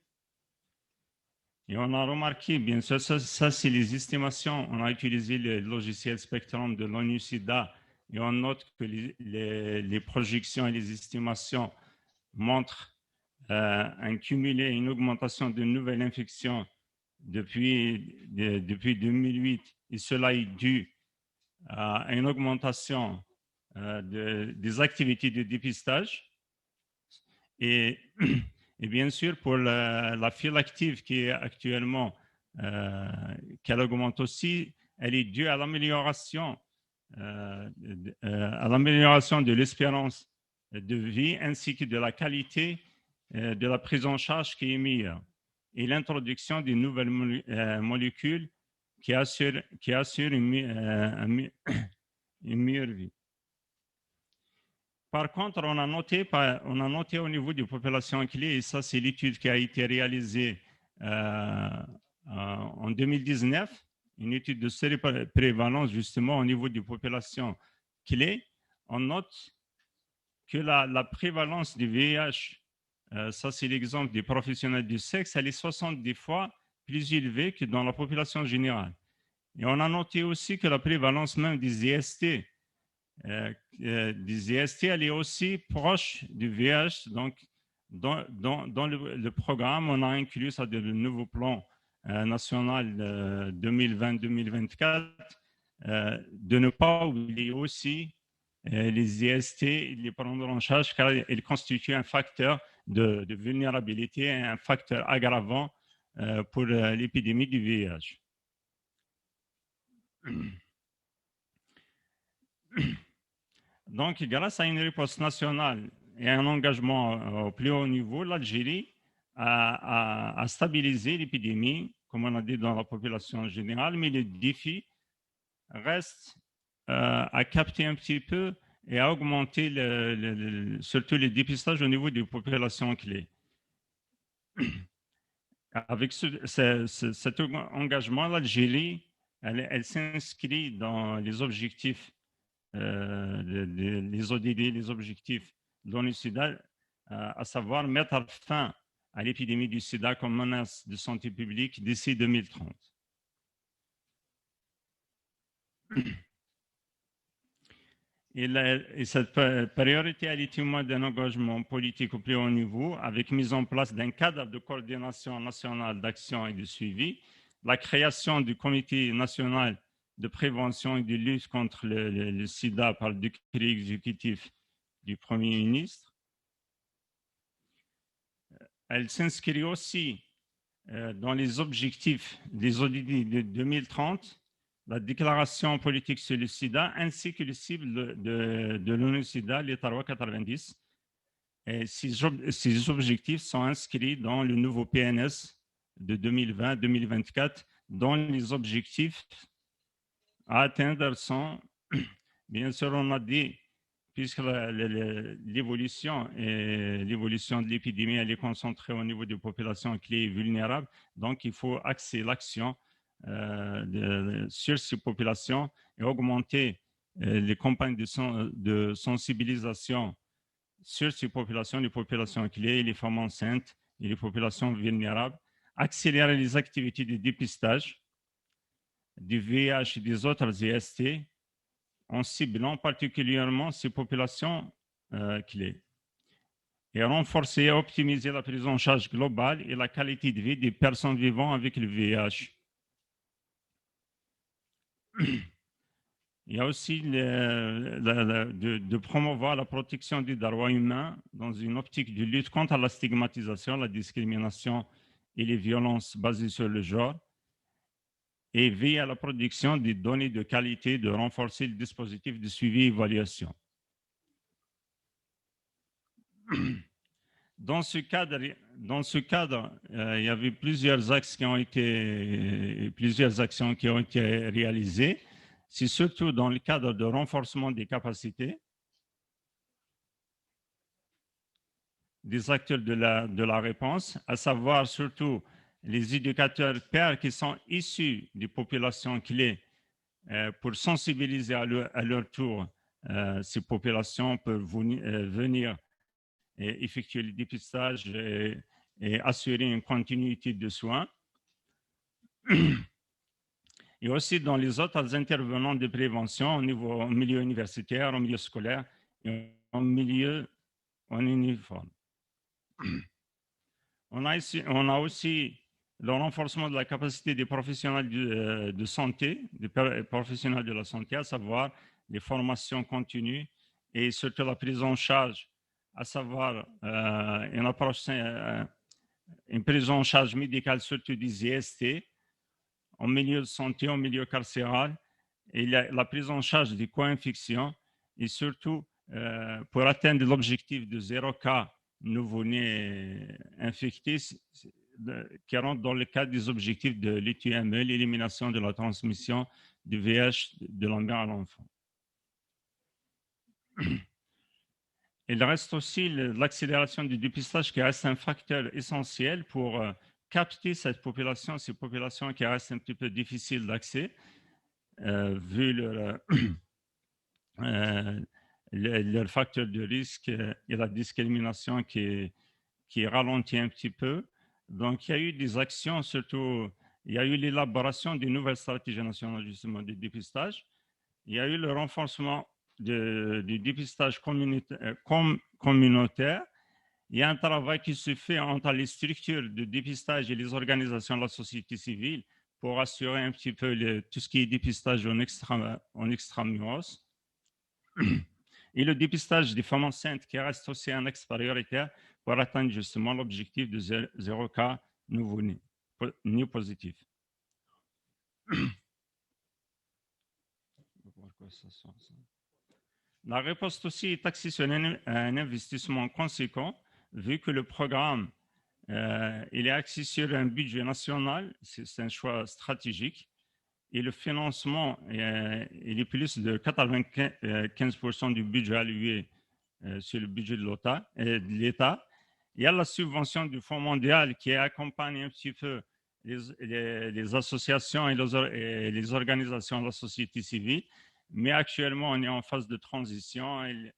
[SPEAKER 5] Et on a remarqué, bien sûr, ça c'est les estimations. On a utilisé le logiciel Spectrum de l'ONU-SIDA et on note que les projections et les estimations montrent un cumulé, une augmentation de nouvelles infections depuis 2008. Et cela est dû à une augmentation des activités de dépistage et bien sûr pour la file active qui est actuellement qu'elle augmente aussi, elle est due à l'amélioration de l'espérance de vie ainsi que de la qualité de la prise en charge qui est meilleure et l'introduction de nouvelles molécules qui assurent une meilleure vie. Par contre, on a noté au niveau des populations clés, et ça c'est l'étude qui a été réalisée en 2019, une étude de séroprévalence justement au niveau des populations clés, on note que la prévalence du VIH, ça c'est l'exemple des professionnels du sexe, elle est 70 fois plus élevée que dans la population générale. Et on a noté aussi que la prévalence même des IST, elle est aussi proche du VIH. Donc, dans le programme, on a inclus, c'est-à-dire le nouveau plan national 2020-2024, de ne pas oublier aussi les IST, les prendre en charge car ils constituent un facteur de vulnérabilité, un facteur aggravant pour l'épidémie du VIH. Donc, grâce à une réponse nationale et un engagement au plus haut niveau, l'Algérie a stabilisé l'épidémie, comme on a dit dans la population générale, mais le défi reste à capter un petit peu et à augmenter surtout le dépistage au niveau des populations clés. Avec cet engagement, l'Algérie, elle s'inscrit dans les objectifs, les ODD, les objectifs de l'ONU-SIDA, à savoir mettre fin à l'épidémie du sida comme menace de santé publique d'ici 2030. Et cette priorité, elle est témoin d'un engagement politique au plus haut niveau, avec mise en place d'un cadre de coordination nationale d'action et de suivi, la création du comité national de prévention et de lutte contre le sida par le décret exécutif du Premier ministre. Elle s'inscrit aussi dans les objectifs des ODD de 2030, la déclaration politique sur le sida, ainsi que les cibles de l'ONU-SIDA, les 390. Et ces objectifs sont inscrits dans le nouveau PNS de 2020-2024, dont les objectifs à atteindre sont, bien sûr, on a dit, puisque l'évolution de l'épidémie, elle est concentrée au niveau des populations clés et vulnérables, donc il faut axer l'action sur ces populations et augmenter les campagnes de sensibilisation sur ces populations, les populations clés, les femmes enceintes et les populations vulnérables, accélérer les activités de dépistage du VIH et des autres IST en ciblant particulièrement ces populations clés et renforcer et optimiser la prise en charge globale et la qualité de vie des personnes vivant avec le VIH. Il y a aussi de promouvoir la protection des droits humains dans une optique de lutte contre la stigmatisation, la discrimination et les violences basées sur le genre, et veiller à la production des données de qualité, de renforcer le dispositif de suivi et évaluation. Dans ce cadre, il y avait plusieurs actions qui ont été réalisées. C'est surtout dans le cadre de renforcement des capacités des acteurs de la réponse, à savoir surtout les éducateurs pairs qui sont issus des populations clés pour sensibiliser à leur tour ces populations peuvent venir et effectuer le dépistage et assurer une continuité de soins. Et aussi dans les autres intervenants de prévention au milieu universitaire, au milieu scolaire et au milieu en uniforme. On a aussi le renforcement de la capacité des professionnels de santé, des professionnels de la santé, à savoir les formations continues et surtout la prise en charge, à savoir une prise en charge médicale surtout des IST, en milieu de santé, en milieu carcéral, et la prise en charge des co-infections, et surtout pour atteindre l'objectif de 0 cas nouveau-nés infectés qui rentre dans le cadre des objectifs de l'UTME, l'élimination de la transmission du VIH de la mère à l'enfant. Il reste aussi l'accélération du dépistage qui reste un facteur essentiel pour capter ces populations qui restent un petit peu difficiles d'accès, vu leur facteur de risque et la discrimination qui ralentit un petit peu. Donc, il y a eu des actions, surtout, il y a eu l'élaboration des nouvelles stratégies nationales justement de dépistage. Il y a eu le renforcement du dépistage communautaire. Il y a un travail qui se fait entre les structures de dépistage et les organisations de la société civile pour assurer un petit peu tout ce qui est dépistage en extramuros. Et le dépistage des femmes enceintes qui reste aussi un axe prioritaire pour atteindre justement l'objectif de 0 cas nouveau-nés positifs. La réponse aussi est axée sur un investissement conséquent, vu que le programme il est axé sur un budget national, c'est un choix stratégique, et le financement il est plus de 95% du budget alloué sur le budget de l'État. Il y a la subvention du Fonds mondial qui accompagne un petit peu les associations et les organisations de la société civile, mais actuellement, on est en phase de transition et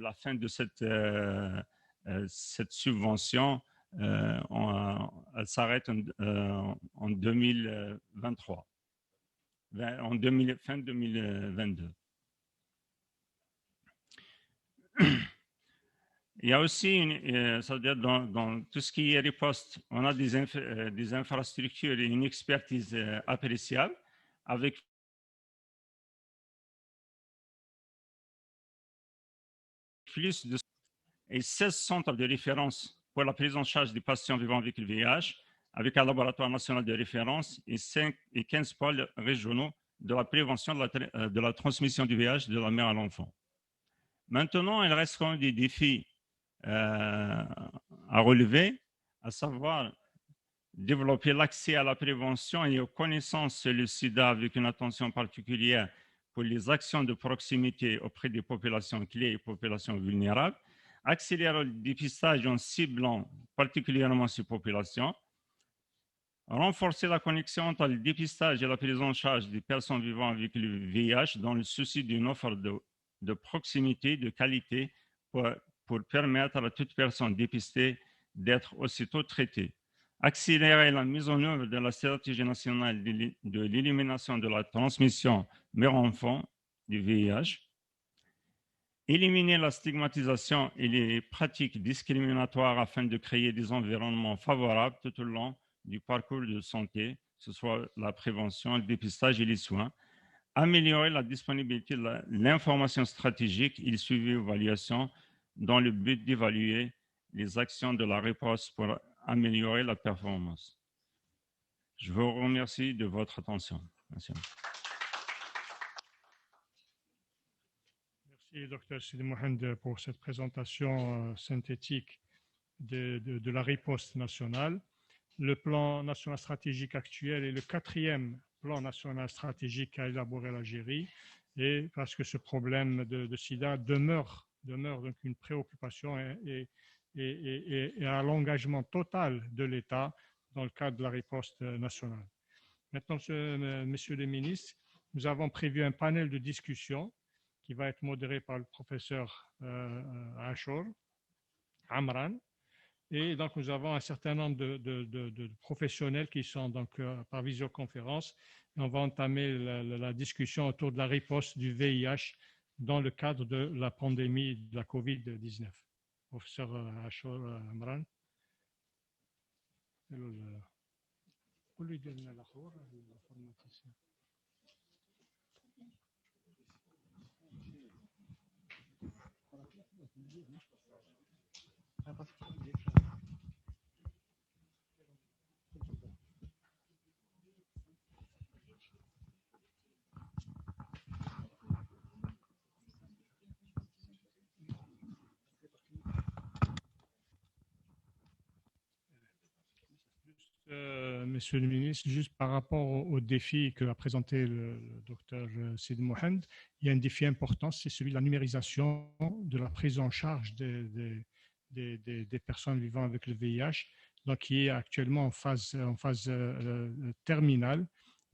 [SPEAKER 5] la fin de cette subvention, elle s'arrête en 2023, fin 2022. Il y a aussi, c'est-à-dire dans tout ce qui est riposte, on a des infrastructures et une expertise appréciable avec plus de 16 centres de référence pour la prise en charge des patients vivant avec le VIH, avec un laboratoire national de référence et 15 pôles régionaux de la prévention de la transmission du VIH de la mère à l'enfant. Maintenant, il reste quand même des défis à relever, à savoir développer l'accès à la prévention et aux connaissances sur le sida avec une attention particulière pour les actions de proximité auprès des populations clés et populations vulnérables, accélérer le dépistage en ciblant particulièrement ces populations, renforcer la connexion entre le dépistage et la prise en charge des personnes vivant avec le VIH dans le souci d'une offre de proximité, de qualité, pour permettre à toute personne dépistée d'être aussitôt traitée. Accélérer la mise en œuvre de la stratégie nationale de l'élimination de la transmission mère-enfant du VIH. Éliminer la stigmatisation et les pratiques discriminatoires afin de créer des environnements favorables tout au long du parcours de santé, que ce soit la prévention, le dépistage et les soins. Améliorer la disponibilité de l'information stratégique et le suivi et l'évaluation dans le but d'évaluer les actions de la réponse pour améliorer la performance. Je vous remercie de votre attention. Merci.
[SPEAKER 2] Merci, Dr. Sidi Mohamed, pour cette présentation synthétique de la riposte nationale. Le plan national stratégique actuel est le 4e plan national stratégique qu'a élaboré l'Algérie, et parce que ce problème de sida demeure donc une préoccupation et à l'engagement total de l'État dans le cadre de la riposte nationale. Maintenant, messieurs les ministres, nous avons prévu un panel de discussion qui va être modéré par le professeur Ashur Amran. Et donc, nous avons un certain nombre de professionnels qui sont donc par visioconférence. Et on va entamer la discussion autour de la riposte du VIH dans le cadre de la pandémie de la COVID-19. Professeur Ashur Amran. Monsieur le ministre, juste par rapport au défi que a présenté le docteur Sid Mohamed, il y a un défi important, c'est celui de la numérisation de la prise en charge des personnes vivant avec le VIH, donc qui est actuellement en phase terminale,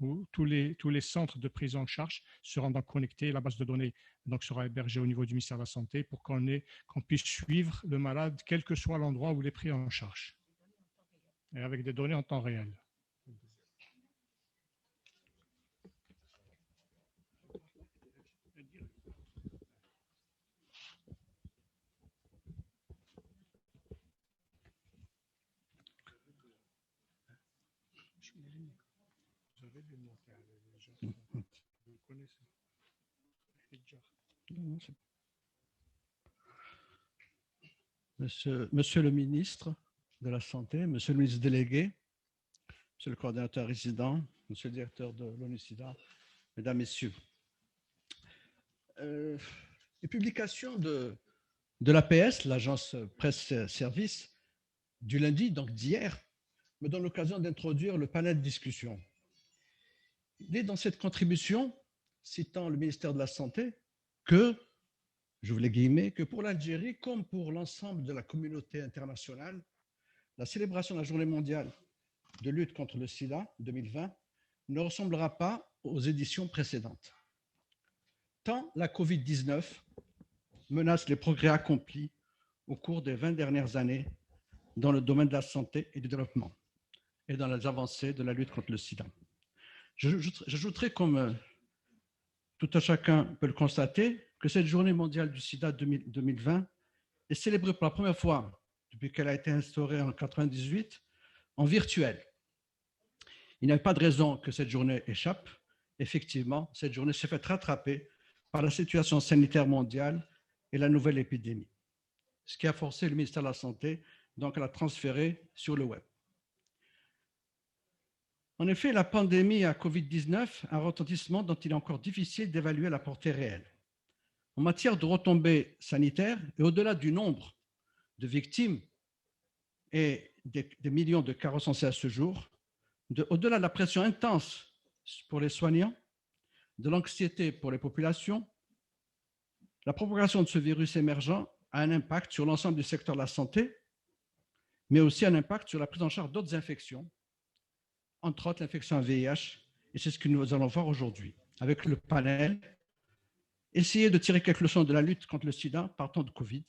[SPEAKER 2] où tous les centres de prise en charge seront donc connectés. La base de données donc, sera hébergée au niveau du ministère de la Santé pour qu'on puisse suivre le malade, quel que soit l'endroit où il est pris en charge, et avec des données en temps réel.
[SPEAKER 6] Monsieur le ministre de la Santé, monsieur le ministre délégué, monsieur le coordinateur résident, monsieur le directeur de l'ONU-SIDA, mesdames, messieurs. Les publications de l'APS, l'agence presse-service, du lundi, donc d'hier, me donnent l'occasion d'introduire le panel de discussion. Il est dans cette contribution, citant le ministère de la Santé, que, j'ouvre les guillemets, que pour l'Algérie, comme pour l'ensemble de la communauté internationale, la célébration de la Journée mondiale de lutte contre le sida 2020 ne ressemblera pas aux éditions précédentes. Tant la Covid-19 menace les progrès accomplis au cours des 20 dernières années dans le domaine de la santé et du développement et dans les avancées de la lutte contre le sida. J'ajouterai, comme tout un chacun peut le constater, que cette journée mondiale du sida 2020 est célébrée pour la première fois depuis qu'elle a été instaurée en 1998 en virtuel. Il n'y a pas de raison que cette journée échappe. Effectivement, cette journée s'est faite rattraper par la situation sanitaire mondiale et la nouvelle épidémie, ce qui a forcé le ministère de la Santé donc à la transférer sur le web. En effet, la pandémie à Covid-19 a un retentissement dont il est encore difficile d'évaluer la portée réelle. En matière de retombées sanitaires et au-delà du nombre de victimes et des millions de cas recensés à ce jour, au-delà de la pression intense pour les soignants, de l'anxiété pour les populations, la propagation de ce virus émergent a un impact sur l'ensemble du secteur de la santé, mais aussi un impact sur la prise en charge d'autres infections, entre autres l'infection à VIH, et c'est ce que nous allons voir aujourd'hui avec le panel. Essayer de tirer quelques leçons de la lutte contre le sida partant de Covid,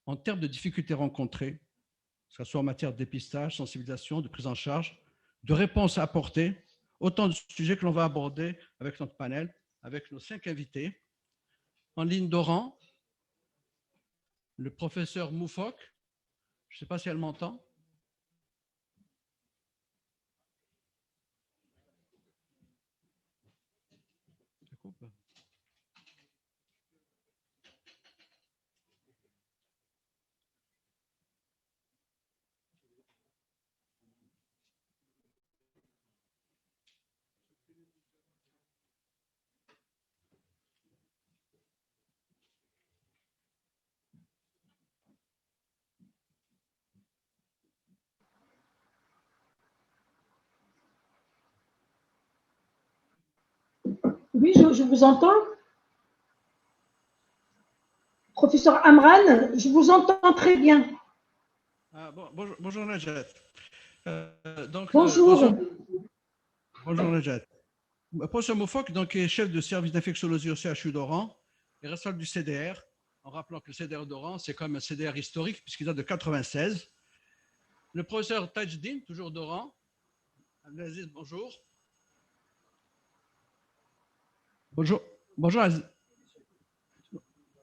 [SPEAKER 6] en termes de difficultés rencontrées, que ce soit en matière de dépistage, sensibilisation, de prise en charge, de réponses à apporter, autant de sujets que l'on va aborder avec notre panel, avec nos 5 invités. En ligne de rang, le professeur Moufok, je ne sais pas si elle m'entend.
[SPEAKER 7] Oui, je vous entends. Professeur Amran, je vous entends très bien.
[SPEAKER 6] Bonjour Najat.
[SPEAKER 7] Bonjour.
[SPEAKER 6] Bonjour Najat. Professeur Moufok est chef de service d'infectiologie au CHU d'Oran et responsable du CDR, en rappelant que le CDR d'Oran, c'est quand même un CDR historique puisqu'il date de 1996. Le professeur Tajdin, toujours d'Oran. Abdelaziz, bonjour. Bonjour.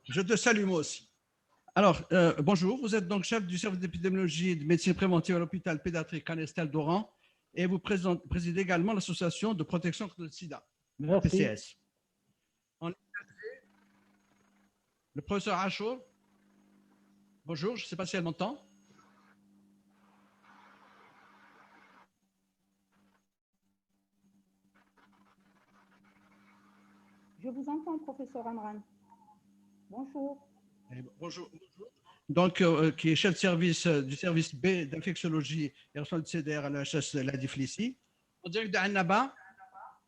[SPEAKER 6] Je te salue moi aussi. Alors, bonjour, vous êtes donc chef du service d'épidémiologie et de médecine préventive à l'hôpital pédiatrique Canestel d'Oran et vous présidez également l'association de protection contre le sida, PCS. Le professeur Achour, bonjour, je ne sais pas si elle m'entend.
[SPEAKER 8] Je vous entends, professeur Amran. Bonjour.
[SPEAKER 6] Bonjour. Donc, qui est chef de service du service B d'infectiologie et responsable du CDR à l'EHS Ladiflissi. en direct d'Annaba,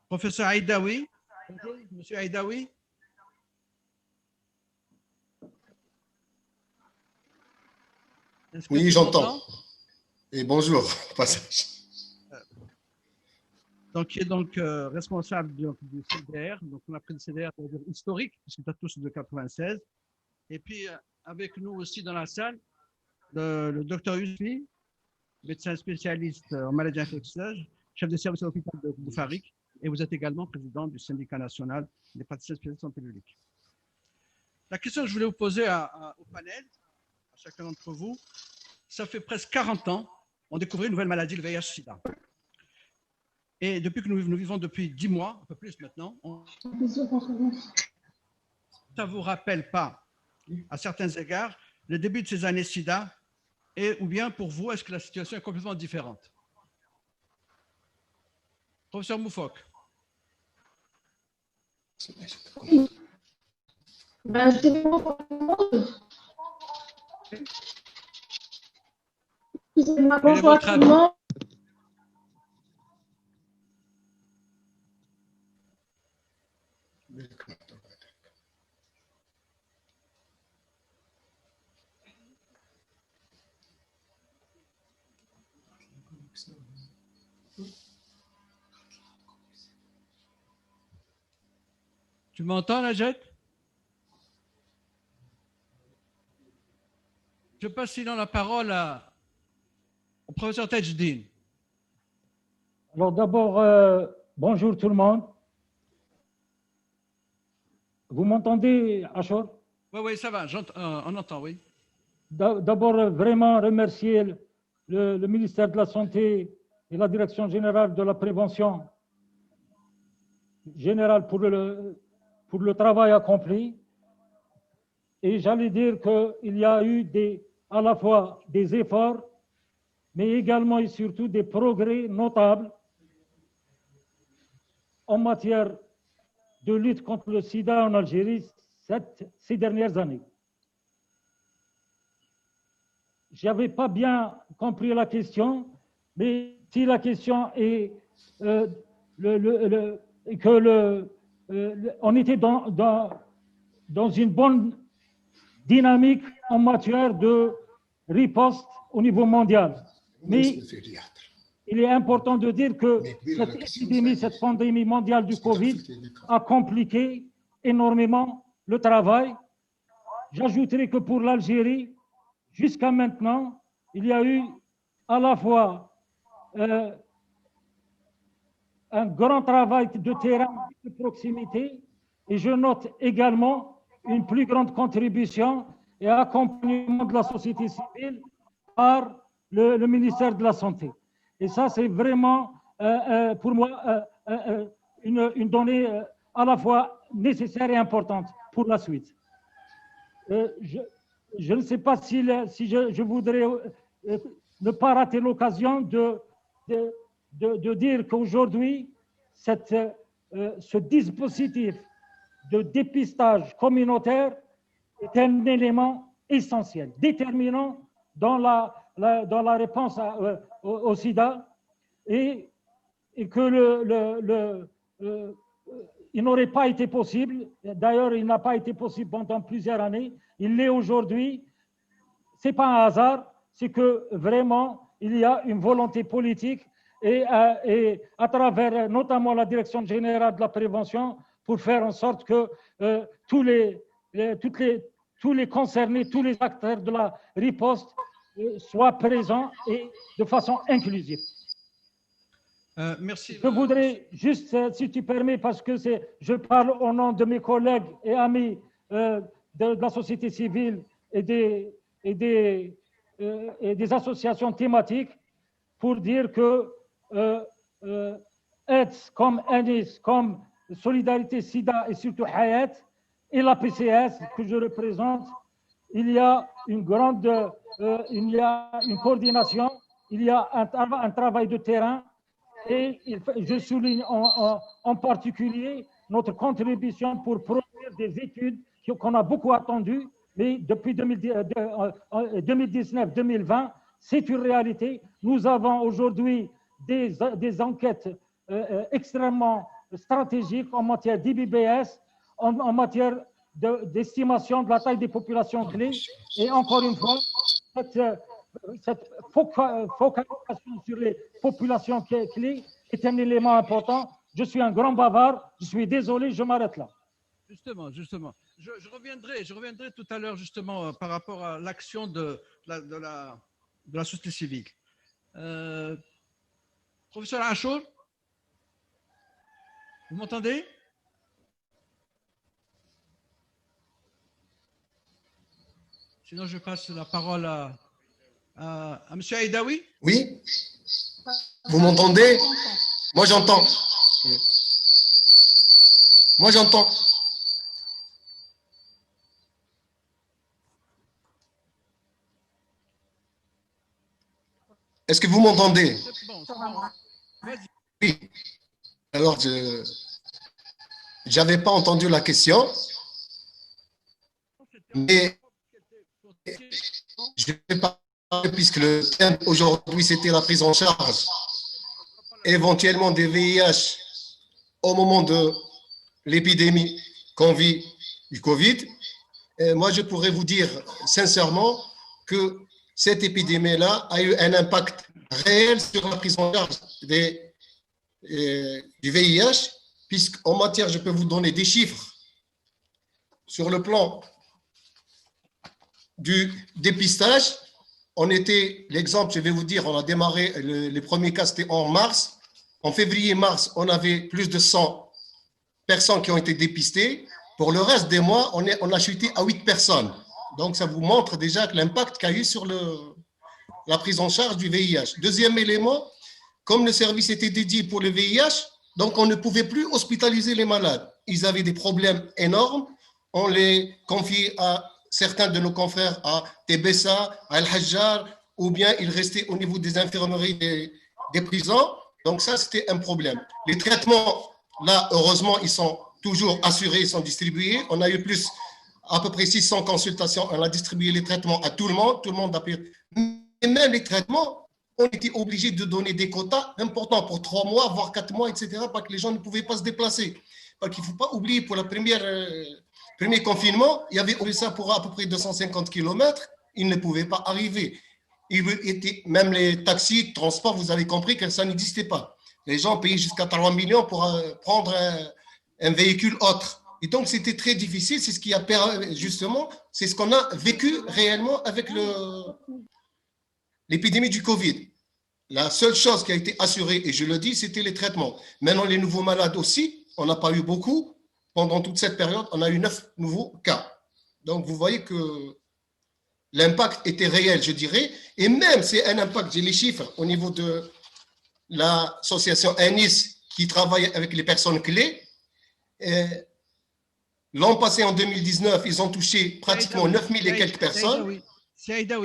[SPEAKER 6] professeur Aïdaoui. Bonjour, monsieur Aïdaoui.
[SPEAKER 9] Oui, j'entends. Et bonjour, au passage.
[SPEAKER 6] Donc, qui est donc responsable du CDR. Donc, on a pris le CDR historique, puisqu'il date tous de 96. Et puis, avec nous aussi dans la salle, le docteur Yusfi, médecin spécialiste en maladies infectieuses, chef de service à l'hôpital de Boufarik. Et vous êtes également président du syndicat national des praticiens spécialistes en santé publique. La question que je voulais vous poser au panel, à chacun d'entre vous, ça fait presque 40 ans, on découvrait une nouvelle maladie, le VIH-Sida. Et depuis que nous vivons depuis 10 mois, un peu plus maintenant, ça ne vous rappelle pas, à certains égards, le début de ces années SIDA, et ou bien pour vous, est-ce que la situation est complètement différente? Professeur Moufok.
[SPEAKER 7] Excusez-moi, bonjour à tout le monde.
[SPEAKER 6] Tu m'entends, Najat? Je passe sinon la parole au professeur Tajdine.
[SPEAKER 10] Alors d'abord, bonjour tout le monde. Vous m'entendez, Achor?
[SPEAKER 6] Oui, ça va, on entend, oui.
[SPEAKER 10] D'abord, vraiment remercier le ministère de la Santé et la Direction générale de la prévention générale pour le travail accompli. Et j'allais dire qu'il y a eu à la fois des efforts, mais également et surtout des progrès notables en matière de lutte contre le sida en Algérie ces dernières années. Je n'avais pas bien compris la question, mais si la question est on était dans une bonne dynamique en matière de riposte au niveau mondial. Mais il est important de dire que cette pandémie mondiale du Covid a compliqué énormément le travail. J'ajouterai que pour l'Algérie, jusqu'à maintenant, il y a eu à la fois un grand travail de terrain de proximité et je note également une plus grande contribution et accompagnement de la société civile par le ministère de la Santé. Et ça, c'est vraiment pour moi une donnée à la fois nécessaire et importante pour la suite. Je ne sais pas si je voudrais ne pas rater l'occasion de dire qu'aujourd'hui, ce dispositif de dépistage communautaire est un élément essentiel, déterminant dans la réponse au sida et que il n'aurait pas été possible, d'ailleurs il n'a pas été possible pendant plusieurs années, il l'est aujourd'hui. Ce n'est pas un hasard, c'est que vraiment il y a une volonté politique et à travers notamment la Direction générale de la prévention pour faire en sorte que tous les concernés, tous les acteurs de la riposte soient présents et de façon inclusive.
[SPEAKER 6] Merci.
[SPEAKER 10] Je voudrais juste, si tu permets, parce que je parle au nom de mes collègues et amis de la société civile et des associations thématiques, pour dire que AIDS comme Anis, comme Solidarité Sida et surtout Hayat et la PCS que je représente, il y a une coordination, il y a un travail de terrain et je souligne en particulier notre contribution pour produire des études qu'on a beaucoup attendues, mais depuis 2019-2020, c'est une réalité. Nous avons aujourd'hui des enquêtes extrêmement stratégique en matière d'IBBS, en matière d'estimation de la taille des populations clés. Et encore une fois, cette focalisation sur les populations clés est un élément important. Je suis un grand bavard, je suis désolé, je m'arrête là.
[SPEAKER 6] Justement. Je reviendrai tout à l'heure justement par rapport à l'action de la société civile. Professeur Achour, vous m'entendez? Sinon, je passe la parole à M. Aïdaoui.
[SPEAKER 9] Oui. Vous m'entendez? Moi, j'entends. Moi, j'entends. Est-ce que vous m'entendez? Oui. Alors, je n'avais pas entendu la question, mais je vais parler puisque le thème aujourd'hui, c'était la prise en charge éventuellement des VIH au moment de l'épidémie qu'on vit du Covid. Et moi, je pourrais vous dire sincèrement que cette épidémie-là a eu un impact réel sur la prise en charge du VIH, puisqu'en matière, je peux vous donner des chiffres sur le plan du dépistage. On était, l'exemple, je vais vous dire, on a démarré, les premiers cas, c'était en mars. En février-mars, on avait plus de 100 personnes qui ont été dépistées. Pour le reste des mois, on a chuté à 8 personnes. Donc, ça vous montre déjà l'impact qu'il y a eu sur la prise en charge du VIH. Deuxième élément, comme le service était dédié pour le VIH, donc on ne pouvait plus hospitaliser les malades. Ils avaient des problèmes énormes. On les confie à certains de nos confrères à Tébessa, à Al-Hajjar, ou bien ils restaient au niveau des infirmeries des prisons. Donc ça, c'était un problème. Les traitements, là, heureusement, ils sont toujours assurés, ils sont distribués. On a eu à peu près 600 consultations. On a distribué les traitements à tout le monde a pris. Et même les traitements, on était obligé de donner des quotas importants pour 3 mois, voire 4 mois, etc., parce que les gens ne pouvaient pas se déplacer. Parce qu'il ne faut pas oublier, pour le premier confinement, il y avait ça pour à peu près 250 km, ils ne pouvaient pas arriver. Même les taxis, transports, vous avez compris que ça n'existait pas. Les gens payaient jusqu'à 3 millions pour prendre un véhicule autre. Et donc, c'était très difficile. C'est ce qui a permis, justement, c'est ce qu'on a vécu réellement avec l'épidémie du Covid. La seule chose qui a été assurée, et je le dis, c'était les traitements. Maintenant, les nouveaux malades aussi, on n'a pas eu beaucoup. Pendant toute cette période, on a eu 9 nouveaux cas. Donc, vous voyez que l'impact était réel, je dirais. Et même, c'est un impact, j'ai les chiffres au niveau de l'association ANIS qui travaille avec les personnes clés. L'an passé, en 2019, ils ont touché pratiquement 9000 et quelques personnes.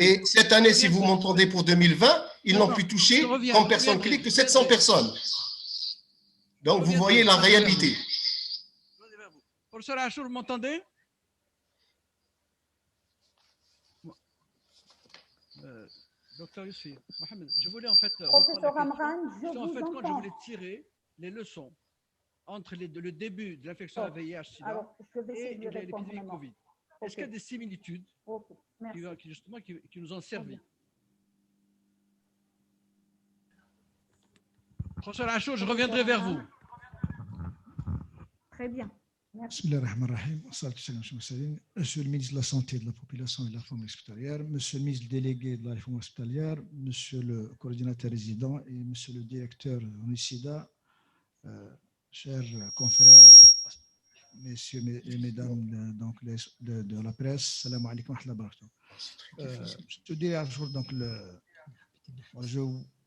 [SPEAKER 9] Et cette année, si vous m'entendez pour 2020, ils n'ont pu toucher comme personnes clés que 700 personnes. Donc, vous voyez la réalité.
[SPEAKER 6] Professeur Achour, vous m'entendez? Docteur Yousfi, Mohamed, je voulais en fait.
[SPEAKER 8] Professeur Amran, je vous
[SPEAKER 6] quand je
[SPEAKER 8] entends.
[SPEAKER 6] voulais tirer les leçons entre le début de l'infection à VIH-Sida et l'épidémie Covid. Est-ce qu'il y a des similitudes qui nous ont servi? Professeur Achour, je reviendrai vers vous.
[SPEAKER 8] Très bien. Merci.
[SPEAKER 11] Monsieur le ministre de la Santé, de la Population et de la Réforme hospitalière, Monsieur le ministre délégué de la Réforme hospitalière, Monsieur le coordinateur résident et Monsieur le directeur UNICIDA, chers confrères, messieurs et mesdames de la presse, salam alaikum wa rahmatullahi wa barakatuh. Je dirais un jour, donc,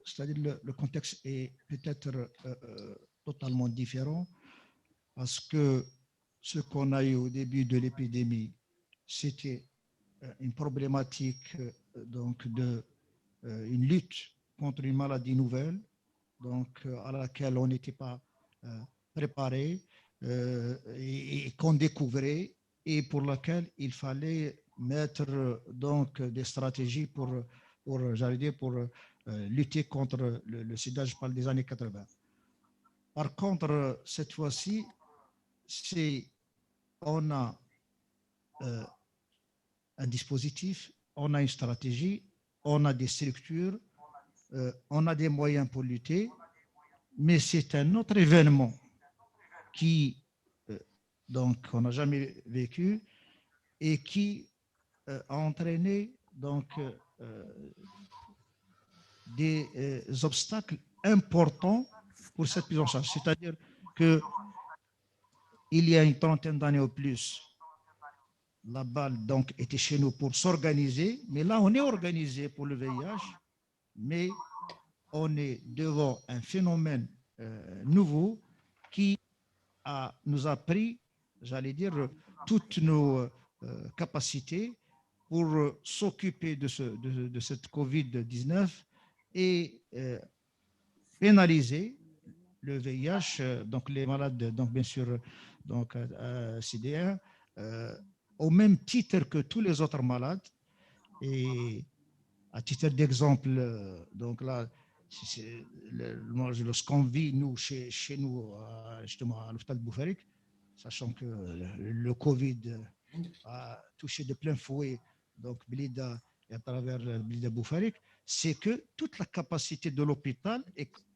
[SPEAKER 11] c'est-à-dire le contexte est peut-être totalement différent parce que ce qu'on a eu au début de l'épidémie, c'était une problématique donc une lutte contre une maladie nouvelle, donc à laquelle on n'était pas préparé et qu'on découvrait et pour laquelle il fallait mettre donc des stratégies pour lutter contre le sida. Je parle des années 80. Par contre, cette fois-ci, on a un dispositif, on a une stratégie, on a des structures, on a des moyens pour lutter, mais c'est un autre événement qui, donc, on n'a jamais vécu et qui a entraîné donc des obstacles importants pour cette prise en charge. C'est-à-dire que il y a une trentaine d'années au plus, la balle donc était chez nous pour s'organiser, mais là on est organisé pour le VIH, mais on est devant un phénomène nouveau qui nous a pris, j'allais dire, toutes nos capacités pour s'occuper de cette Covid-19 et pénaliser le VIH, donc les malades, donc bien sûr, donc CDR, au même titre que tous les autres malades. Et à titre d'exemple, donc là, ce qu'on vit nous chez nous, justement à l'hôpital Boufarik, sachant que le Covid a touché de plein fouet donc Blida et à travers Blida Boufarik, c'est que toute la capacité de l'hôpital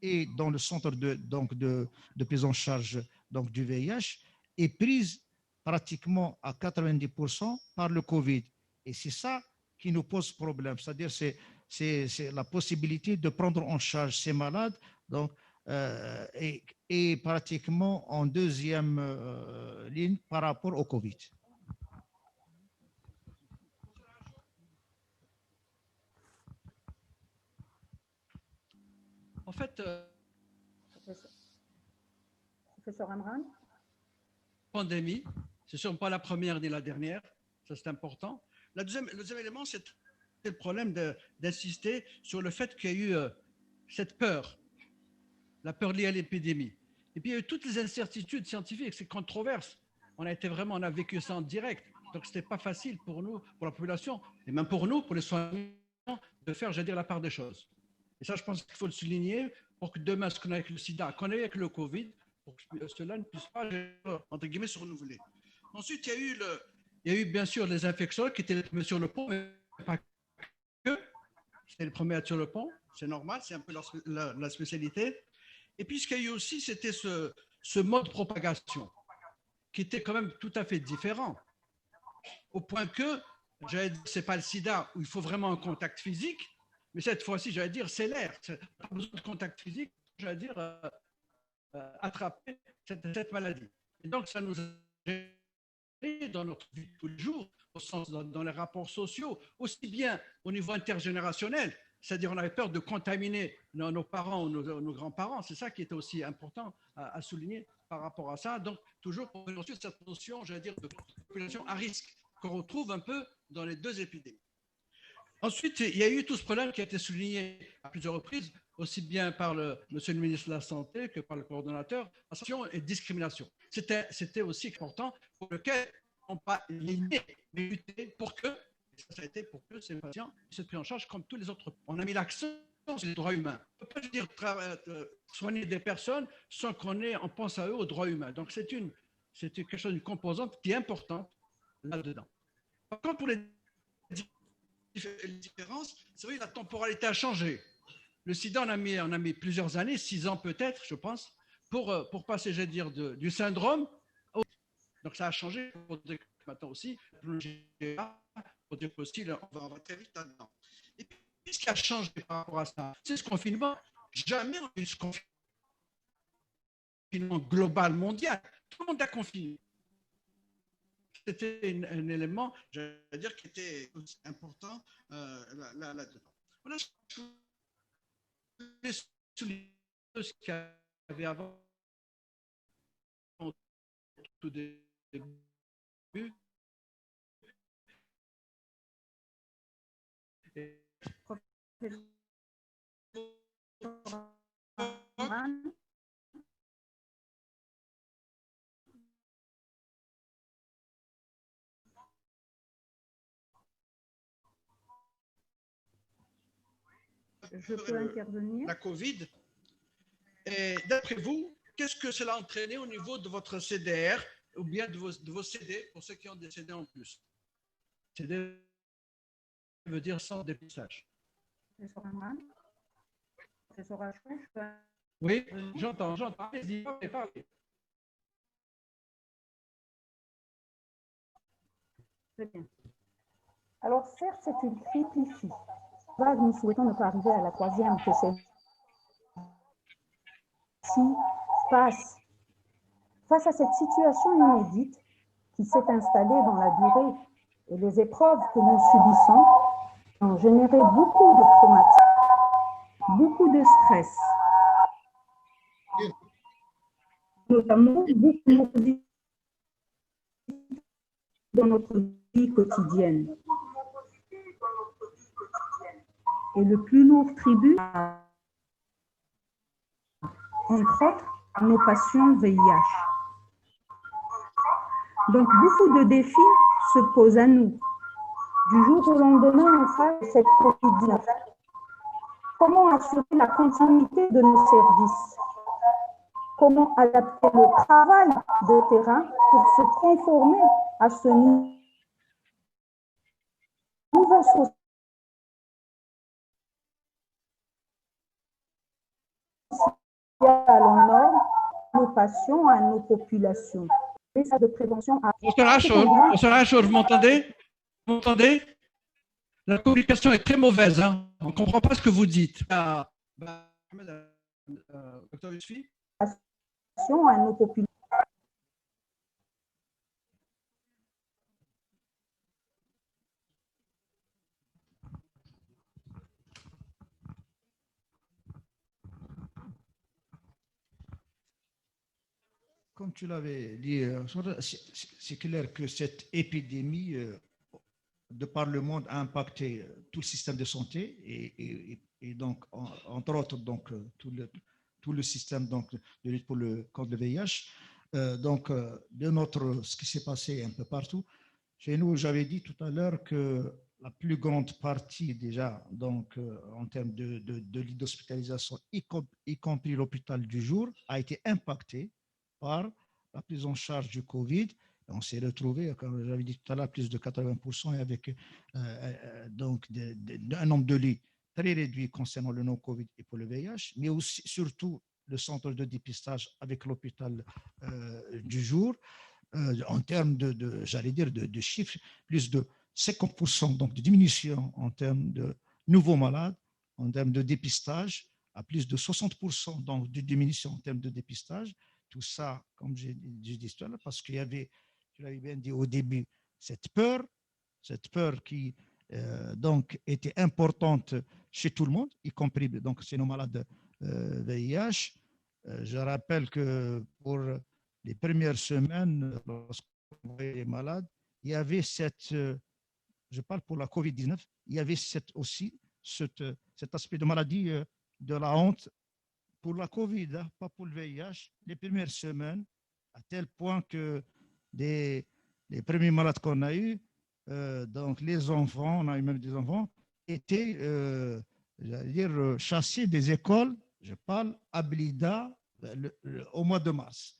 [SPEAKER 11] est dans le centre de prise en charge donc, du VIH est prise pratiquement à 90% par le Covid. Et c'est ça qui nous pose problème. C'est-à-dire c'est la possibilité de prendre en charge ces malades donc, et pratiquement en deuxième ligne par rapport au Covid.
[SPEAKER 6] En fait,
[SPEAKER 8] Professeur Amran.
[SPEAKER 6] Pandémie, c'est sûrement pas la première ni la dernière, ça c'est important. Le deuxième élément, c'est le problème d'insister sur le fait qu'il y a eu cette peur, la peur liée à l'épidémie. Et puis il y a eu toutes les incertitudes scientifiques, ces controverses. On a vécu ça en direct, donc c'était pas facile pour nous, pour la population, et même pour nous, pour les soignants, de faire, j'allais dire, la part des choses. Et ça, je pense qu'il faut le souligner pour que demain, ce qu'on a avec le sida, qu'on a eu avec le Covid, pour que cela ne puisse pas, entre guillemets, se renouveler. Ensuite, il y a eu bien sûr les infections qui étaient les premiers sur le pont, mais pas que. C'était les premiers à être sur le pont, c'est normal, c'est un peu la spécialité. Et puis, ce qu'il y a eu aussi, c'était ce mode de propagation qui était quand même tout à fait différent. Au point que, j'allais dire, ce n'est pas le sida où il faut vraiment un contact physique, mais cette fois-ci, j'allais dire, c'est l'air. Pas besoin de contact physique, j'allais dire, attraper cette maladie. Et donc, ça nous a dans notre vie de tous les jours, au sens dans les rapports sociaux, aussi bien au niveau intergénérationnel, c'est-à-dire on avait peur de contaminer nos parents ou nos grands-parents. C'est ça qui était aussi important à souligner par rapport à ça. Donc, toujours pour ensuite cette notion, j'allais dire, de population à risque qu'on retrouve un peu dans les deux épidémies. Ensuite, il y a eu tout ce problème qui a été souligné à plusieurs reprises, aussi bien par monsieur le ministre de la Santé que par le coordonnateur, association et discrimination. C'était aussi important pour lequel on n'a pas limité, mais lutter pour que, ça a été pour que ces patients soient pris en charge comme tous les autres. On a mis l'accent sur les droits humains. On ne peut pas dire soigner des personnes sans on pense à eux aux droits humains. Donc c'est quelque chose, une composante qui est importante là-dedans. Par contre, pour les différences, c'est vrai que la temporalité a changé. Le sida, on a mis plusieurs années, 6 ans peut-être, je pense, pour passer, j'allais dire, du syndrome. Donc ça a changé pour dire que maintenant aussi, pour dire aussi, on va très vite là-dedans. Et puis, ce qui a changé par rapport à ça, c'est ce confinement. Jamais on a eu ce confinement global mondial. Tout le monde a confiné. C'était un élément, je veux dire, qui était important là-dedans. Voilà, je voulais souligner ce qu'il y avait avant, au tout début.
[SPEAKER 8] Je peux intervenir.
[SPEAKER 6] La Covid. Et d'après vous, qu'est-ce que cela a entraîné au niveau de votre CDR ou bien de vos CD pour ceux qui ont des CD en plus? CD veut dire sans dépistage.
[SPEAKER 8] Professeur Amran, professeur Achouch,
[SPEAKER 6] Oui, j'entends. Allez-y, parlez.
[SPEAKER 8] Très bien. Alors, certes, c'est une triplicie. Nous souhaitons ne pas arriver à la troisième, que celle-ci passe. Face à cette situation inédite qui s'est installée dans la durée et les épreuves que nous subissons ont généré beaucoup de traumatismes, beaucoup de stress, notamment beaucoup de dans notre vie quotidienne. Et le plus lourd tribut, entre autres, à nos patients VIH. Donc, beaucoup de défis se posent à nous. Du jour au lendemain, on face cette COVID-19. Comment assurer la continuité de nos services? Comment adapter le travail de terrain pour se conformer à ce nouveau social en norme, nos patients, à nos populations. Et ça de prévention à...
[SPEAKER 6] Professeur Achour, vous m'entendez? Vous m'entendez? La communication est très mauvaise. Hein? On ne comprend pas ce que vous dites. Docteur Yusfi?
[SPEAKER 8] À nos populations.
[SPEAKER 11] Comme tu l'avais dit, c'est clair que cette épidémie, de par le monde, a impacté tout le système de santé et donc, entre autres, donc, tout le système donc, de lutte contre le VIH. Ce qui s'est passé un peu partout. Chez nous, j'avais dit tout à l'heure que la plus grande partie déjà, donc, en termes de lits d'hospitalisation, y compris l'hôpital du jour, a été impactée par la prise en charge du Covid. On s'est retrouvé, comme j'avais dit tout à l'heure, plus de 80% et avec donc un nombre de lits très réduit concernant le non-Covid et pour le VIH, mais aussi surtout le centre de dépistage avec l'hôpital du jour. En termes j'allais dire, de chiffres, plus de 50% donc de diminution en termes de nouveaux malades, en termes de dépistage, à plus de 60% donc de diminution en termes de dépistage. Tout ça, comme j'ai dit tout à l'heure, parce qu'il y avait, tu l'avais bien dit au début, cette peur qui donc était importante chez tout le monde, y compris donc chez nos malades VIH. Je rappelle que pour les premières semaines, lorsqu'on voyait les malades, il y avait je parle pour la COVID-19, il y avait aussi cet aspect de maladie de la honte pour la COVID, hein, pas pour le VIH, les premières semaines, à tel point que les premiers malades qu'on a eus, donc les enfants, on a eu même des enfants, étaient, j'allais dire, chassés des écoles, je parle à Blida, au mois de mars,